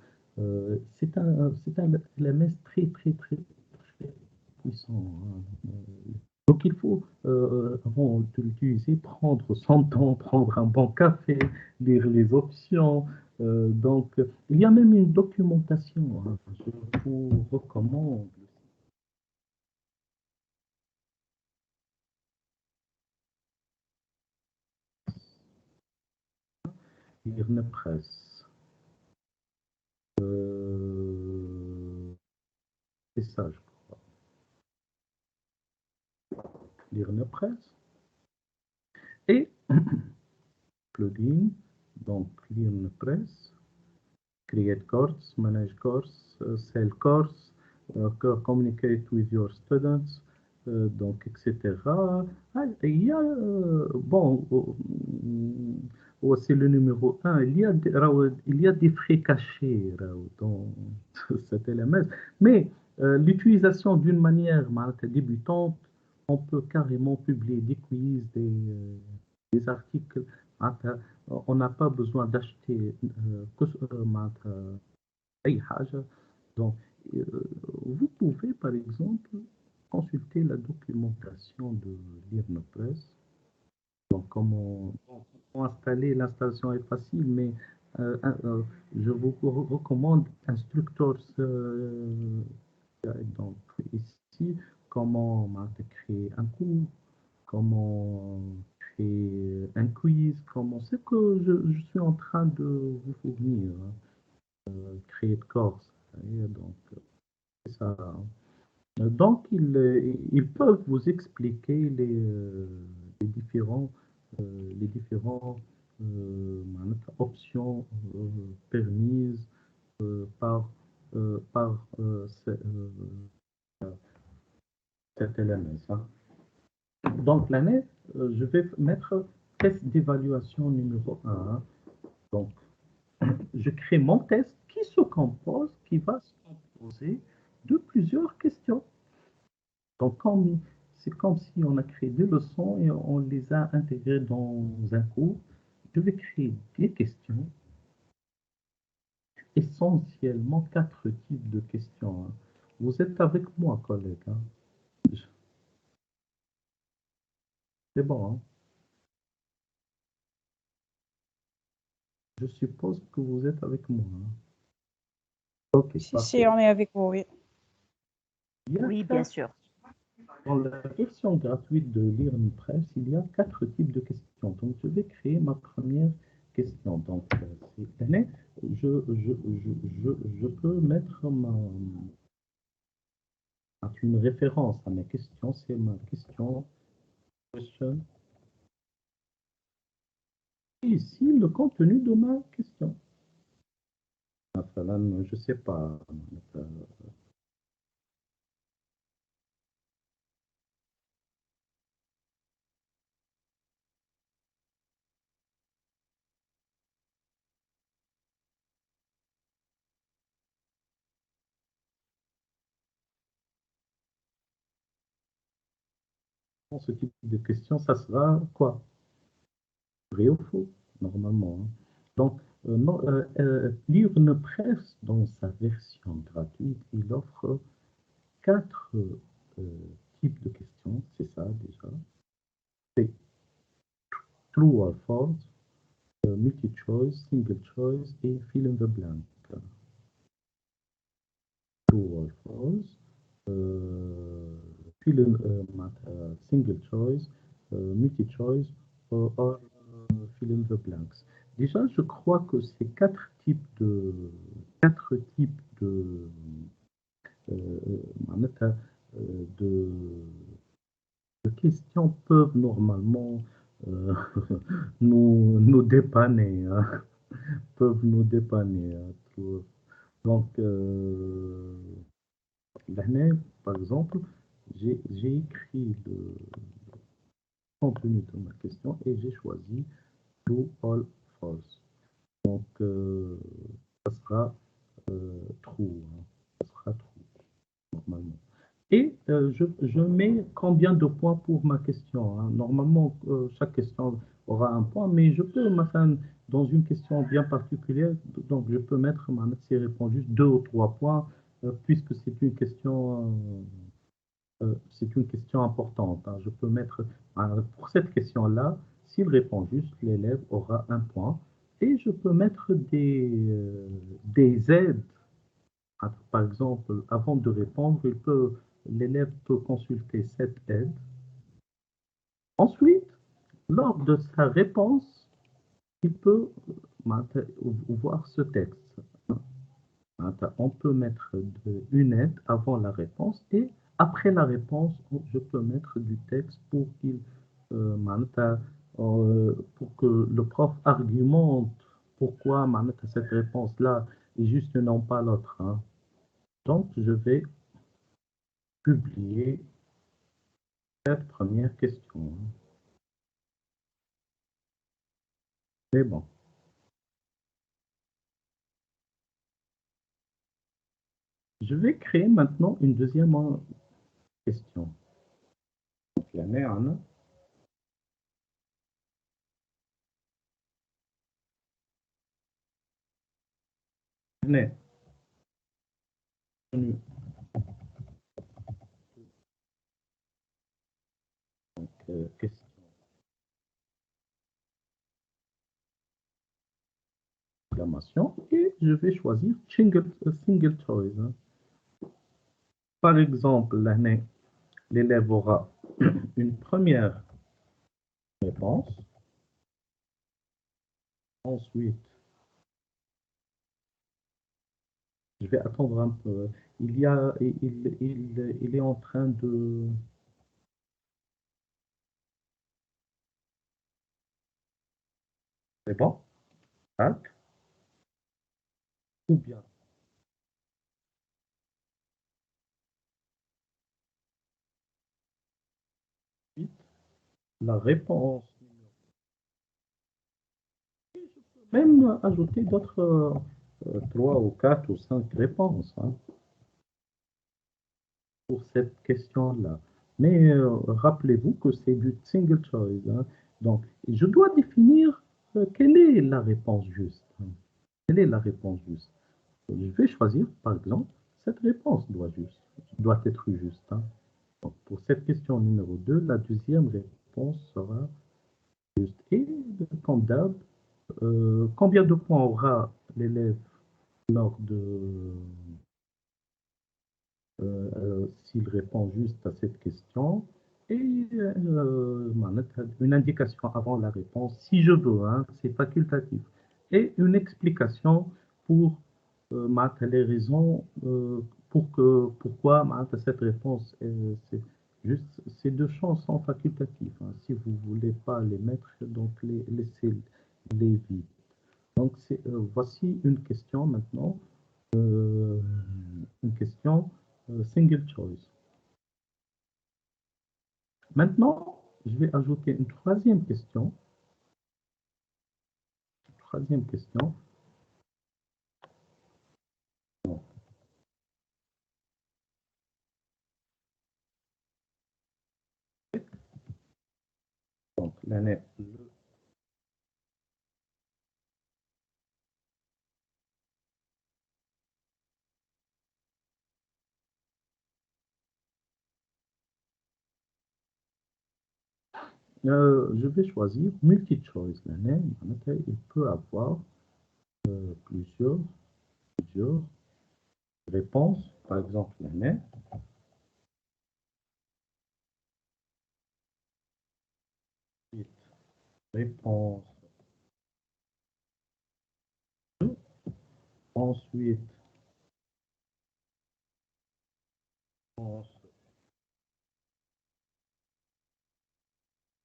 C'est un LMS très, très, très, très puissant. Hein. Donc il faut, avant de l'utiliser, prendre son temps, prendre un bon café, lire les options. Donc, il y a même une documentation. Hein. Je vous recommande. LearnPress. C'est ça, je crois. LearnPress. Et plugin, donc LearnPress, create course, manage course, sell course, communicate with your students, donc etc. Ah, il y a, bon, c'est le numéro un, il y a des frais cachés dans cet LMS, mais l'utilisation d'une manière débutante, on peut carrément publier des quiz, des articles. On n'a pas besoin d'acheter أي حاجة. Donc, euh, vous pouvez, par exemple, consulter la documentation de l'IRNPRESS. Donc, comment installer, l'installation est facile, mais je vous recommande Instructors. Donc, ici, comment créer un cours, comment créer un quiz, comment c'est que je suis en train de vous fournir, créer de course. Donc, c'est ça. Donc, ils peuvent vous expliquer les différents options permises par cet LMS. Hein. Donc, l'année, je vais mettre test d'évaluation numéro 1. Hein. Donc, je crée mon test qui va se composer de plusieurs questions. Donc, c'est comme si on a créé des leçons et on les a intégrées dans un cours. Je vais créer des questions, essentiellement 4 types de questions. Hein. Vous êtes avec moi, collègue. Hein. C'est bon. Hein. Je suppose que vous êtes avec moi. Hein. Ok, Si, parfait. on est avec vous, oui. Oui, bien sûr. Dans la version gratuite de l'IRNPRESS, il y a 4 types de questions. Donc, je vais créer ma première question. Donc, c'est je peux mettre une référence à mes questions. C'est ma question. Et ici, le contenu de ma question. مثلا, je ne sais pas. Ce type de question, ça sera quoi? Vrai ou faux, normalement. Hein. Donc, l'IRNPRESS, dans sa version gratuite, il offre 4 types de questions. C'est ça déjà. C'est true or false, multi-choice, single choice et fill in the blank. True or false, single choice, multi-choice or fill in the blanks. Déjà, je crois que ces 4 types معناتها, de questions peuvent normalement nous dépanner, hein, peuvent nous dépanner. Hein. Donc, l'année, par exemple, j'ai écrit le contenu de ma question et j'ai choisi true or false. Donc, ça sera true. Hein. Ça sera true, normalement. Et je mets combien de points pour ma question. Hein. Normalement, chaque question aura un point, mais je peux, dans une question bien particulière, donc je peux mettre, si elle répond juste 2 ou 3 points, puisque c'est une question importante. Hein. Je peux mettre, pour cette question-là, s'il répond juste, l'élève aura un point. Et je peux mettre des aides. Par exemple, avant de répondre, l'élève peut consulter cette aide. Ensuite, lors de sa réponse, il peut voir ce texte. On peut mettre une aide avant la réponse et après la réponse, je peux mettre du texte pour que le prof argumente pourquoi cette réponse-là est juste et non pas l'autre. Hein. Donc, je vais publier cette première question. C'est bon. je vais créer maintenant une deuxième question. Donc, l'année, Anna. Donc, question. Et je vais choisir single choice. Par exemple, l'année, l'élève aura une première réponse. Ensuite, je vais attendre un peu. Il est en train de... C'est bon? Tac. Ou bien, la réponse. Même ajouter d'autres 3 ou 4 ou 5 réponses hein, pour cette question-là. Mais rappelez-vous que c'est du single choice. Hein. Donc, je dois définir quelle est la réponse juste. Hein. Quelle est la réponse juste? Je vais choisir, par exemple, cette réponse doit être juste. Hein. Donc, pour cette question numéro 2, la deuxième réponse sera juste. Et comme d'hab, combien de points aura l'élève lors de s'il répond juste à cette question et une indication avant la réponse, si je veux, hein, c'est facultatif, et une explication pour les raisons pourquoi cette réponse c'est juste ces 2 champs sont facultatifs. Hein. Si vous ne voulez pas les mettre, donc laissez-les vides. Donc voici une question maintenant. Une question single choice. Maintenant, je vais ajouter une troisième question. Troisième question. Donc, l'année. Je vais choisir multi-choice. L'année, il peut avoir plusieurs réponses. Par exemple, l'année. Réponse.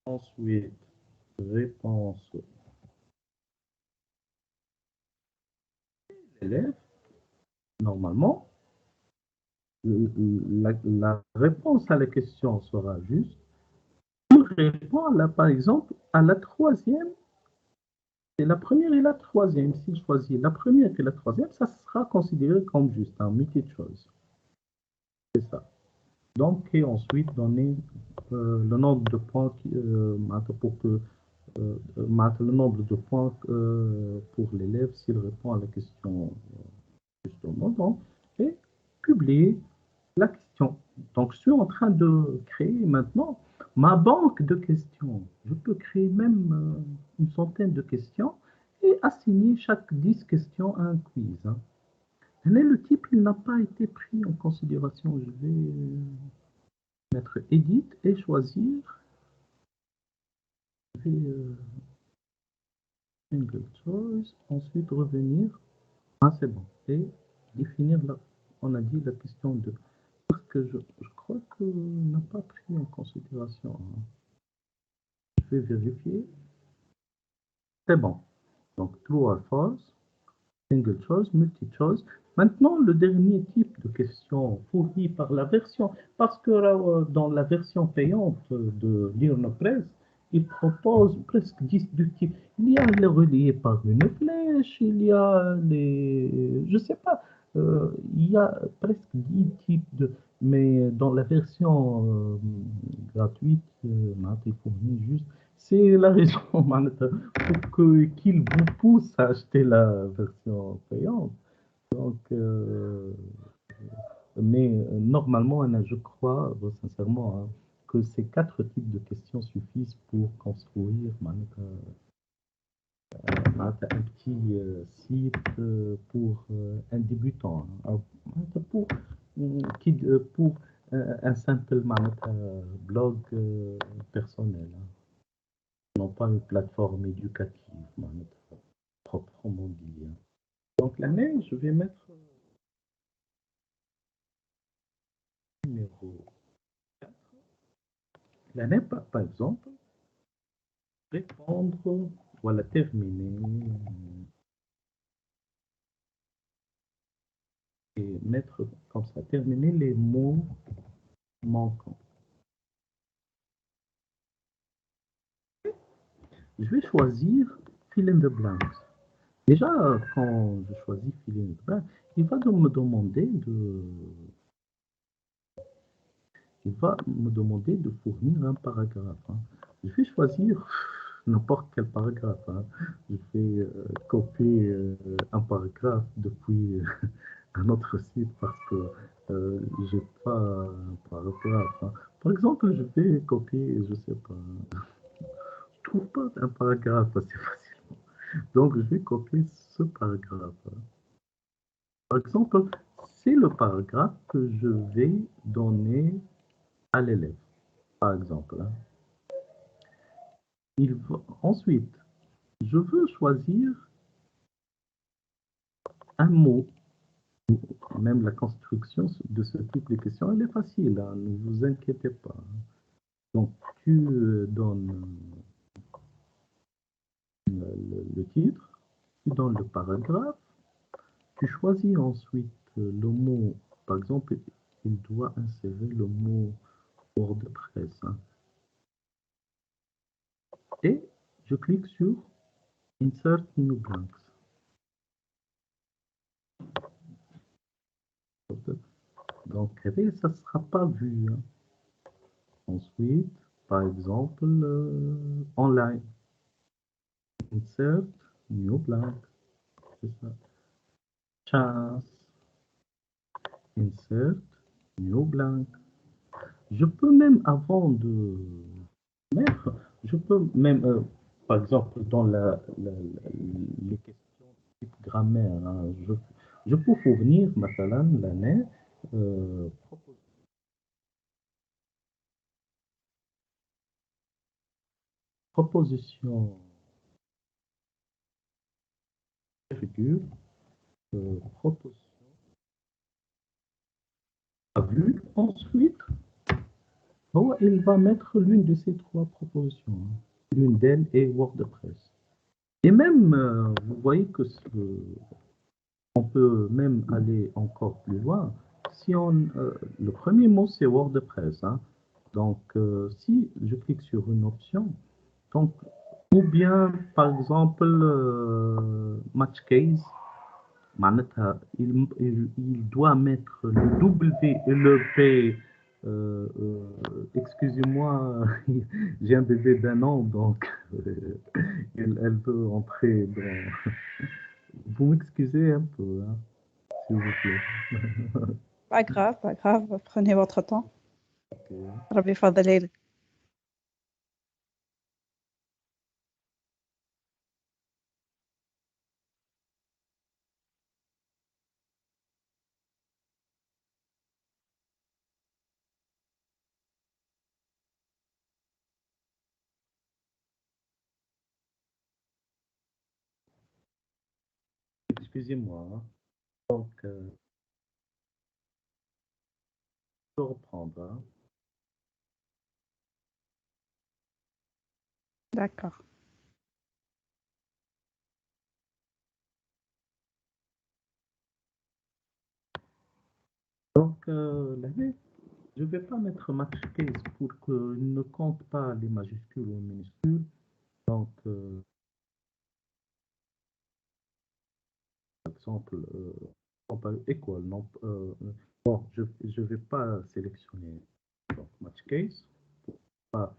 Ensuite, réponse élève. Normalement, la réponse à la question sera juste. Répond là, par exemple, à la troisième, c'est la première et la troisième. Si je choisis la première et la troisième, ça sera considéré comme juste un multi-choice. C'est ça. Donc, et ensuite, donner le nombre de points pour que le nombre de points pour l'élève s'il répond à la question justement. Donc, et publier la question. Donc, je suis en train de créer maintenant ma banque de questions. Je peux créer même une centaine de questions et assigner chaque 10 questions à un quiz. Hein. Mais le type, il n'a pas été pris en considération. Je vais mettre Edit et choisir. Je vais Single Choice, ensuite revenir. Ah, c'est bon. Et définir, là, on a dit la question 2. Parce que je crois que n'a pas pris en considération. Hein. Je vais vérifier. C'est bon. Donc, true or false, single choice, multi-choice. Maintenant, le dernier type de question fourni par la version, parce que dans la version payante de LearnPress, il propose presque 10 du type. Il y a les reliés par une flèche, il y a les... Je sais pas. Il y a presque 10 types mais dans la version gratuite, il fournit juste, c'est la raison معناتها, qu'il vous pousse à acheter la version payante. Donc, mais normalement, Anna, je crois sincèrement que ces 4 types de questions suffisent pour construire un petit site pour un débutant, pour, pour un simple blog personnel, non pas une plateforme éducative proprement dit. Donc l'année, je vais mettre numéro 4. L'année, par exemple, répondre, voilà, terminer et mettre comme ça, terminer les mots manquants. Je vais choisir fill in the blanks. Déjà, quand je choisis fill in the blanks, il va me demander de fournir un paragraphe. Je vais choisir n'importe quel paragraphe. Je vais copier un paragraphe depuis un autre site parce que j'ai pas un paragraphe. Par exemple, je vais copier, je sais pas, je trouve pas un paragraphe assez facilement. Donc, je vais copier ce paragraphe. Par exemple, c'est le paragraphe que je vais donner à l'élève, par exemple. Ensuite, je veux choisir un mot. Même la construction de ce type de question, elle est facile, ne vous inquiétez pas. Donc, tu donnes le titre, tu donnes le paragraphe, tu choisis ensuite le mot, par exemple, il doit insérer le mot WordPress. Et je clique sur Insert New Blanks. Donc, ça ne sera pas vu. Ensuite, par exemple, online. Insert New Blank. C'est ça. Chance. Insert New Blank. Je peux même, avant de mettre, je peux même, par exemple, dans les questions type grammaire, je peux fournir, مثلا, l'année, proposition, figure, proposition, à vue, ensuite, oh, il va mettre l'une de ces 3 propositions, l'une d'elles est WordPress. Et même, vous voyez que on peut même aller encore plus loin. Si le premier mot, c'est WordPress. Donc, si je clique sur une option, donc, ou bien, par exemple, match case, il doit mettre le W et le P. Excusez-moi, j'ai un bébé d'1 an, donc elle veut entrer dans... Vous m'excusez un peu, s'il vous plaît. Pas grave, pas grave. Prenez votre temps. Okay. ربي يفضل عليك. Excusez-moi. Donc, je peux reprendre. D'accord. Donc, je ne vais pas mettre match case pour qu'il ne compte pas les majuscules ou minuscules. Donc, par exemple, Non, pas equal, non. Bon, je ne vais pas sélectionner donc, match case pour pas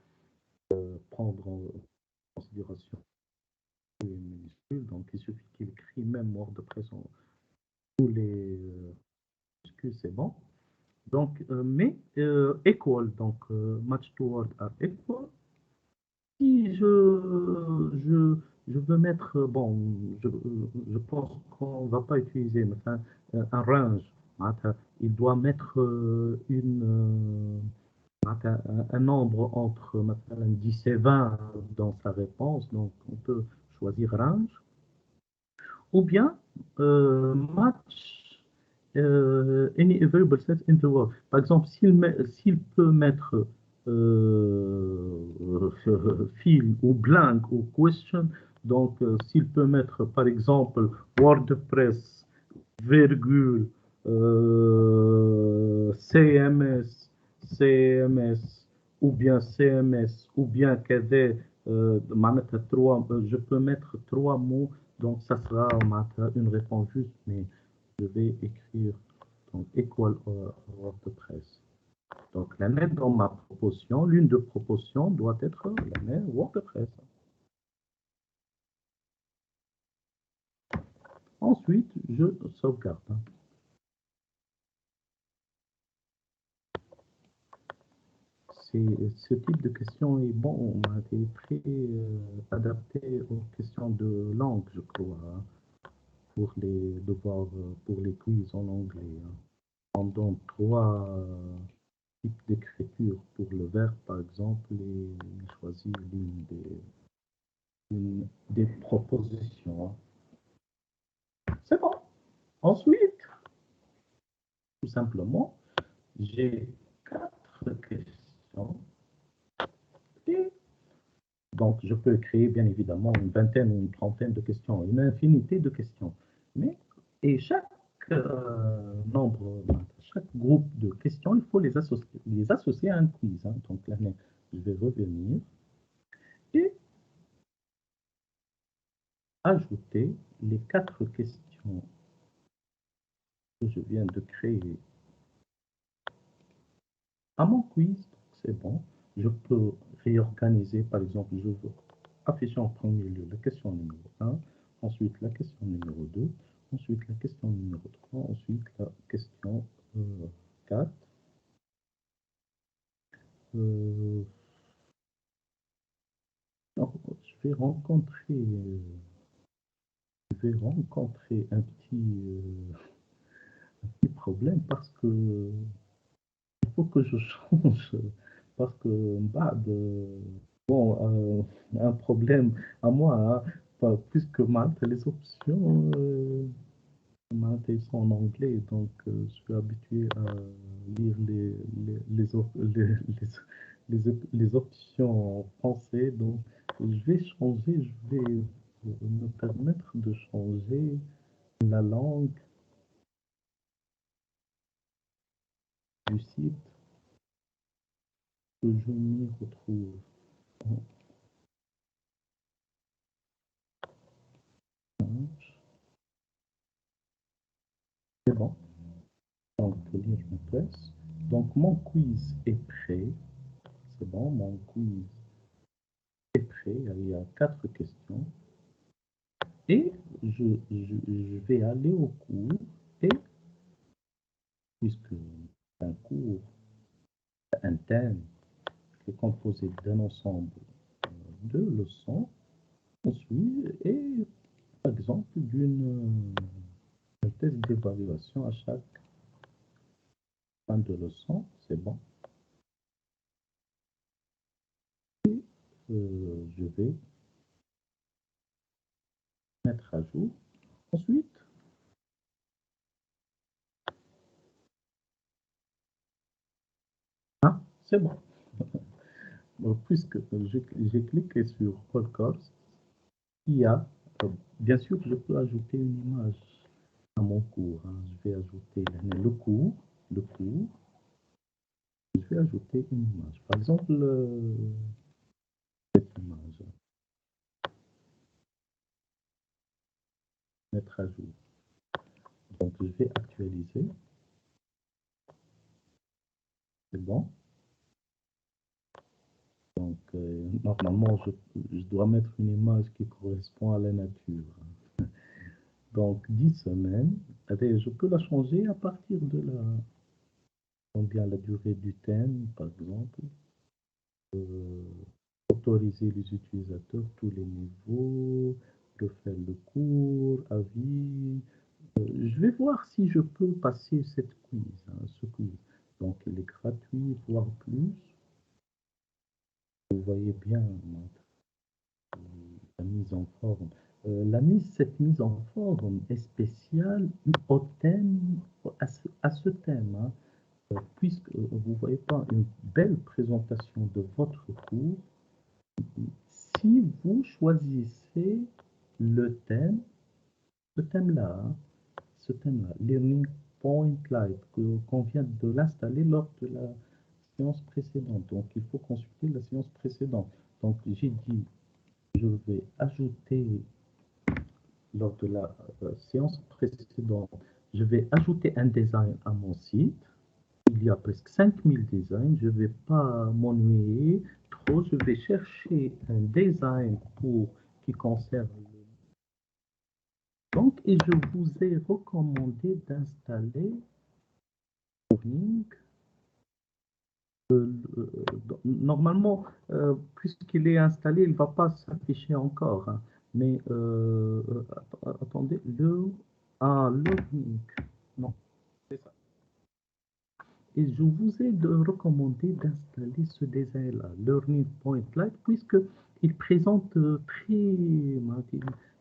prendre en considération les minuscules. Donc, il suffit qu'il écrit même WordPress en tous les minuscules, c'est bon. Donc, mais equal, donc match to word are equal. Si je veux mettre, bon, je pense qu'on ne va pas utiliser mais enfin, un range. Il doit mettre un nombre entre مثلا 10 et 20 dans sa réponse, donc on peut choisir range. Ou bien match any available set in the world. Par exemple, s'il peut mettre fill ou blank ou question, donc s'il peut mettre par exemple WordPress, virgule, CMS, CMS, ou bien CMS, ou bien KD, je peux mettre 3 mots, donc ça sera une réponse juste, mais je vais écrire donc equal WordPress. Donc l'année dans ma proposition, l'une de propositions doit être l'année WordPress. Ensuite, je sauvegarde. Ce type de question est bon, on a été très adapté aux questions de langue, je crois, pour les devoirs, pour les quiz en anglais. On donne 3 types d'écriture pour le verbe, par exemple, et choisir une des propositions. C'est bon. Ensuite, tout simplement, j'ai 4 questions. Et donc, je peux créer, bien évidemment, une vingtaine ou une trentaine de questions, une infinité de questions. Et chaque chaque groupe de questions, il faut les associer à un quiz. Donc là, je vais revenir et ajouter les 4 questions que je viens de créer à mon quiz. C'est bon. Je peux réorganiser, par exemple, je veux afficher en premier lieu la question numéro 1, ensuite la question numéro 2, ensuite la question numéro 3, ensuite la question 4. Alors, je vais rencontrer un petit problème parce que il faut que je change parce que bon, un problème à moi, puisque Malte, les options Malte, ils sont en anglais, donc je suis habitué à lire les options en français, donc je vais changer, je vais me permettre de changer la langue du site que je m'y retrouve. C'est bon. Donc, lire me presse. Donc, mon quiz est prêt. C'est bon, mon quiz est prêt. Il y a 4 questions. Et je vais aller au cours. Et puisque c'est un cours, un thème qui est composé d'un ensemble de leçons, ensuite, et par exemple d'un test d'évaluation à chaque fin de leçon, c'est bon. Je vais mettre à jour. Ensuite, c'est bon. Puisque j'ai cliqué sur All Course, il y a, bien sûr, je peux ajouter une image à mon cours. Je vais ajouter le cours, je vais ajouter une image. Par exemple, cette image, mettre à jour. Donc, je vais actualiser. C'est bon. Donc, normalement, je dois mettre une image qui correspond à la nature. Donc, 10 semaines. Allez, je peux la changer à partir de la... Combien la durée du thème, par exemple. Autoriser les utilisateurs, tous les niveaux, de faire le cours, avis. Je vais voir si je peux passer cette quiz, ce quiz. Donc, il est gratuit, voire plus. Vous voyez bien la mise en forme. Cette mise en forme est spéciale au thème, à ce thème, puisque vous ne voyez pas une belle présentation de votre cours. Si vous choisissez le thème, ce thème-là, Learning Point Live, qu'on vient de l'installer lors de la séance précédente. Donc, il faut consulter la séance précédente. Donc, j'ai dit, je vais ajouter, lors de la séance précédente, je vais ajouter un design à mon site. Il y a presque 5000 designs. Je ne vais pas m'ennuyer trop. Je vais chercher un design qui concerne. Donc, et je vous ai recommandé d'installer Learning. Normalement, puisqu'il est installé, il ne va pas s'afficher encore. Mais attendez, Learning. Non, c'est ça. Et je vous ai recommandé d'installer ce design-là, Learning Point Live, puisqu'il présente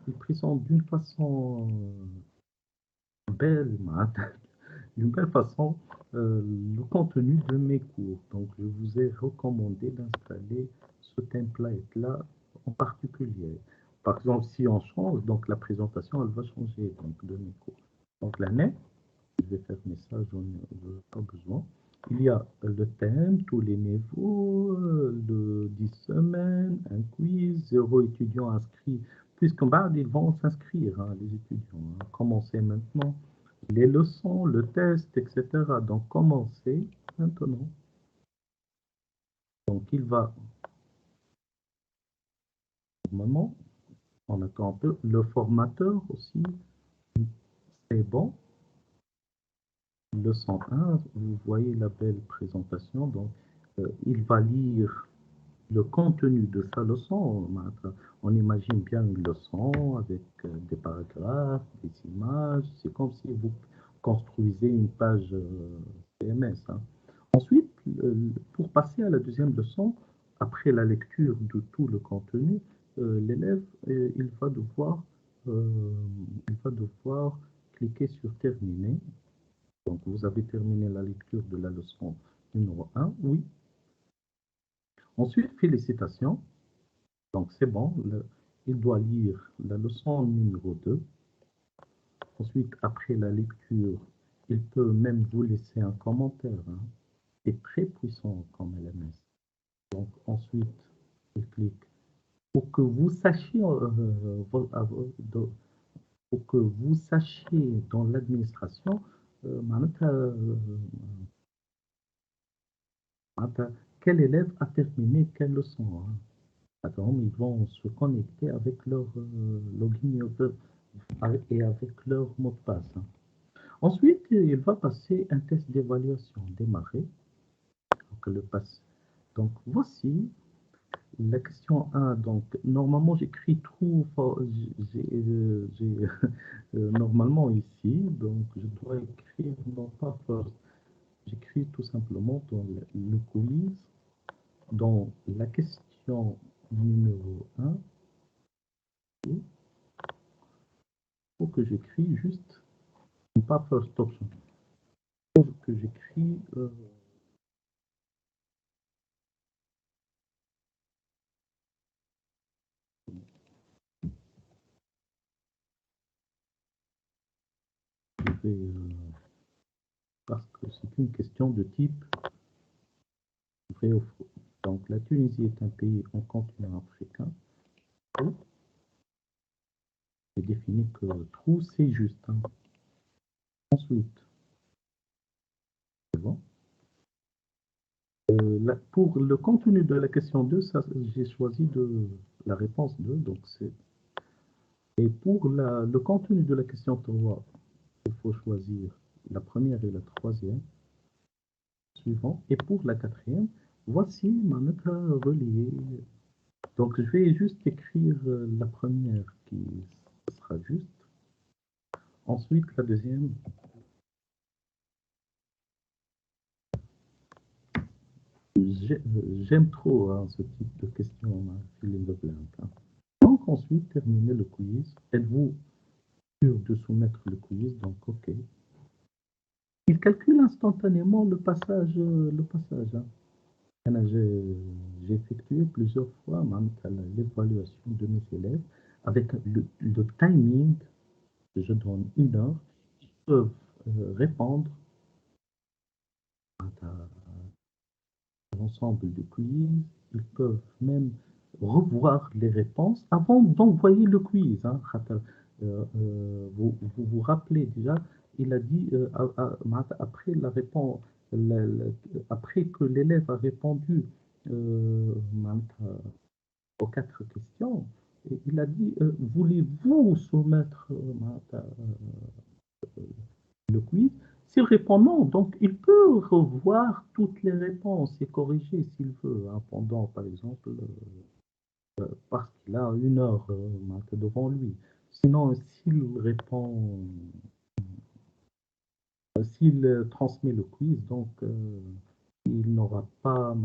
il présente d'une façon belle, d'une belle façon le contenu de mes cours. Donc, je vous ai recommandé d'installer ce template-là en particulier. Par exemple, si on change, donc la présentation, elle va changer donc, de mes cours. Donc, l'année, je vais fermer ça, j'en ai pas besoin. Il y a le thème, tous les niveaux, de 10 semaines, un quiz, 0 étudiants inscrits, puisqu'en bas, ils vont s'inscrire, les étudiants. Commencez maintenant les leçons, le test, etc. Donc, commencez maintenant. Donc, il va, normalement, on attend un peu, le formateur aussi, c'est bon. Leçon 1, vous voyez la belle présentation, donc il va lire le contenu de sa leçon. On imagine bien une leçon avec des paragraphes, des images, c'est comme si vous construisez une page CMS. Ensuite, pour passer à la deuxième leçon, après la lecture de tout le contenu, l'élève il va devoir cliquer sur terminer. Donc, vous avez terminé la lecture de la leçon numéro 1, oui. Ensuite, félicitations. Donc, c'est bon, il doit lire la leçon numéro 2. Ensuite, après la lecture, il peut même vous laisser un commentaire. C'est très puissant comme LMS. Donc, ensuite, il clique pour que vous sachiez, pour que vous sachiez dans l'administration, quel élève a terminé quelle leçon. Attends, ils vont se connecter avec leur login et avec leur mot de passe. Ensuite, il va passer un test d'évaluation démarrer. Donc, donc, voici la question 1. Donc, normalement, j'écris true, normalement ici, donc je dois écrire non pas first. J'écris tout simplement dans le quiz, dans la question numéro 1. Il faut que j'écris juste, pas first option. Il faut que j'écris parce que c'est une question de type vrai ou faux. Donc, la Tunisie est un pays en continent africain. C'est défini que true, c'est juste. Ensuite, c'est bon. Pour le contenu de la question 2, j'ai choisi la réponse 2. Donc et pour le contenu de la question 3, il faut choisir la première et la troisième suivant. Et pour la quatrième, voici ma note reliée. Donc, je vais juste écrire la première qui sera juste. Ensuite, la deuxième. J'aime trop hein, ce type de question, hein, fill in the blank, hein. Donc, ensuite, terminer le quiz. Êtes-vous sûr de soumettre le quiz? Donc, OK. Il calcule instantanément le passage. Hein. J'ai effectué plusieurs fois l'évaluation de mes élèves avec le timing. Je donne 1 heure. Ils peuvent répondre à l'ensemble du quiz. Ils peuvent même revoir les réponses avant d'envoyer le quiz. Hein. Vous rappelez déjà, il a dit après la réponse, après que l'élève a répondu aux 4 questions, et il a dit voulez-vous soumettre le quiz? S'il répond non, donc il peut revoir toutes les réponses et corriger s'il veut, hein, pendant, par exemple, parce qu'il a 1 heure devant lui. Sinon, s'il transmet le quiz, donc il n'aura pas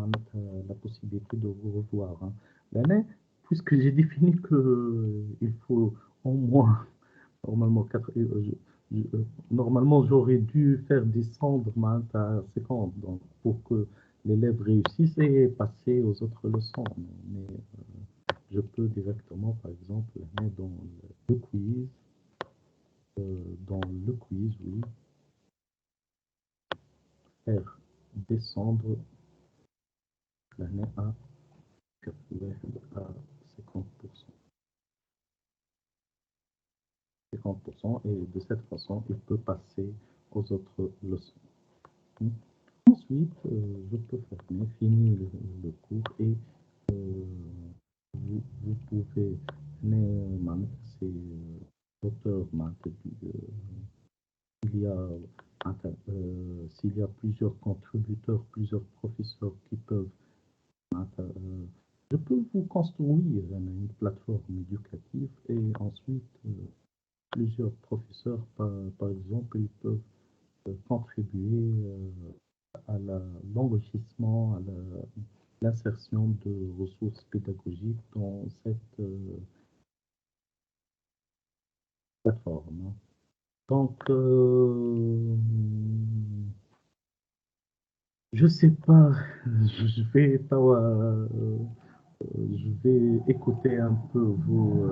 la possibilité de vous revoir. Hein. Mais puisque j'ai défini qu'il faut au moins, normalement, normalement j'aurais dû faire descendre à 50 donc, pour que l'élève réussisse et passer aux autres leçons. Mais je peux directement, par exemple, la mettre le quiz, dans le quiz, oui, faire descendre l'année à 50%. 50% et de cette façon, il peut passer aux autres leçons. Ensuite, je peux finir le cours et vous pouvez, c'est l'auteur, il y a, s'il y a plusieurs contributeurs, plusieurs professeurs qui peuvent, je peux vous construire une plateforme éducative et ensuite plusieurs professeurs, par exemple, ils peuvent contribuer à l'enrichissement, à l'insertion de ressources pédagogiques dans cette plateforme. Hein. Donc, je sais pas, je vais, je vais écouter un peu vous.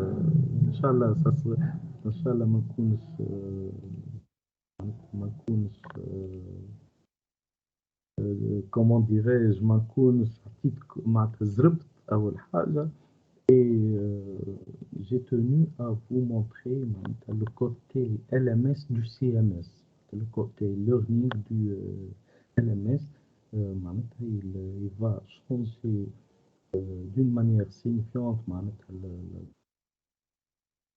Inch'Allah, ça serait, Inch'Allah, ما نكونش comment dirais-je ما نكونش عطيتك معناتها زربت أول حاجة. Et j'ai tenu à vous montrer le côté LMS du CMS, le côté learning du LMS. Il va changer d'une manière signifiante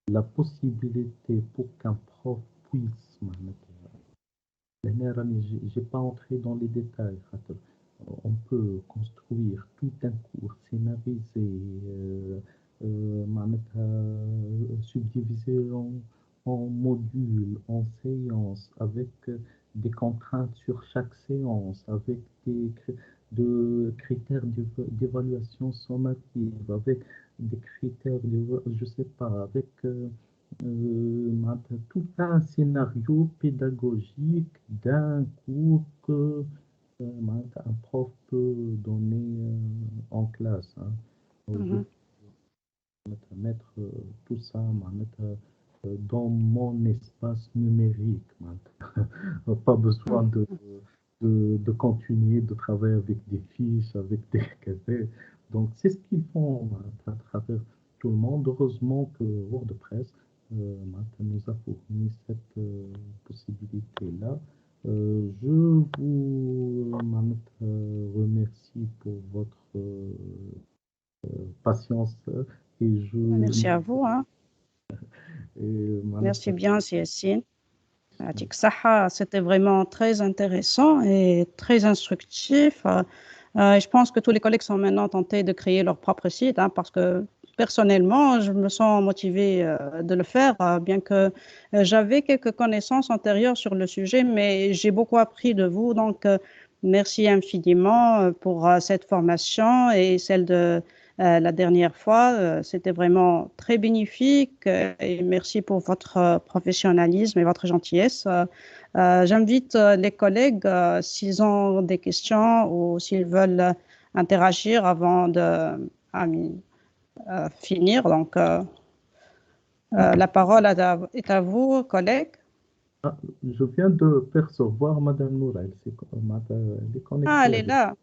la possibilité pour qu'un prof puisse j'ai pas entré dans les détails. On peut construire tout un cours scénarisé, subdivisé en modules, en séances, avec des contraintes sur chaque séance, avec de critères d'évaluation sommative, avec des critères, je sais pas, avec tout un scénario pédagogique d'un cours que un prof peut donner en classe. Hein. Je peux mettre tout ça dans mon espace numérique. Pas besoin de continuer de travailler avec des fiches, avec des cafés. Donc, c'est ce qu'ils font à travers tout le monde. Heureusement que WordPress nous a fourni cette possibilité-là. Je vous remercie pour votre patience et Merci à vous. Hein. Merci bien, Yassine. C'était vraiment très intéressant et très instructif. Je pense que tous les collègues sont maintenant tentés de créer leur propre site hein, parce que personnellement, je me sens motivée de le faire, bien que j'avais quelques connaissances antérieures sur le sujet, mais j'ai beaucoup appris de vous. Donc, merci infiniment pour cette formation et celle de la dernière fois. C'était vraiment très bénéfique et merci pour votre professionnalisme et votre gentillesse. J'invite les collègues, s'ils ont des questions ou s'ils veulent interagir avant de finir. Donc, la parole est à vous, collègues. Ah, je viens de percevoir Madame Noura. Elle est Ah, elle connectée est avec. là.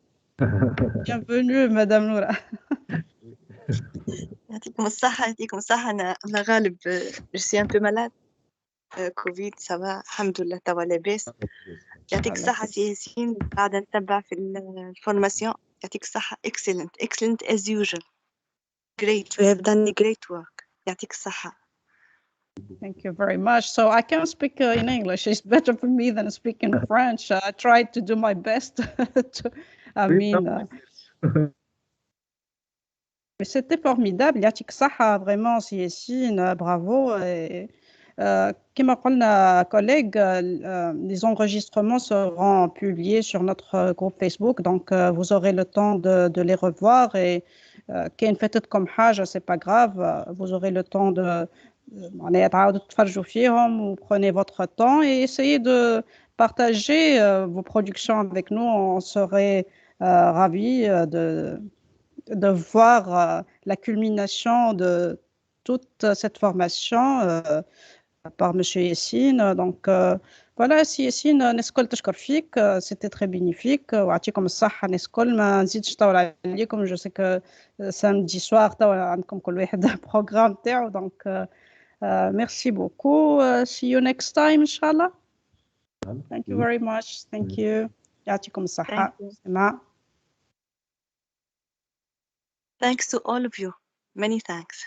Bienvenue, Madame Noura. يعطيكم الصحة يعطيكم الصحة أنا غالب je suis un peu malade كوفيد سافا الحمد لله توا لاباس يعطيك الصحة سي ياسين قاعدة نتبع في الفورماسيون يعطيك الصحة excellent as usual great you have done great work يعطيك الصحة. Thank you very much. So I can speak in English. It's better for me than speaking French. I tried to do my best. Mais c'était formidable. Yatik Saha, vraiment, c'est Yassine, bravo. Et, comme a collègue, les enregistrements seront publiés sur notre groupe Facebook. Donc, vous aurez le temps de les revoir. Et qu'il y ait une fête comme Hajj, c'est pas grave. Vous aurez le temps de vous prenez votre temps et essayez de partager vos productions avec nous. On serait ravis de voir la culmination de toute cette formation par M. Yassine. Donc, voilà, si Yassine, نسكل تشكر فيك, c'était très bénéfique. ويعطيكم الصحة نسكل ما نزيدش طول عليكم. Je sais que samedi soir, عندكم كل واحد programme تاعو. Donc, merci beaucoup. See you next time, Inshallah. Thank you very much. Thank you. يعطيكم الصحة. Thanks to all of you. Many thanks.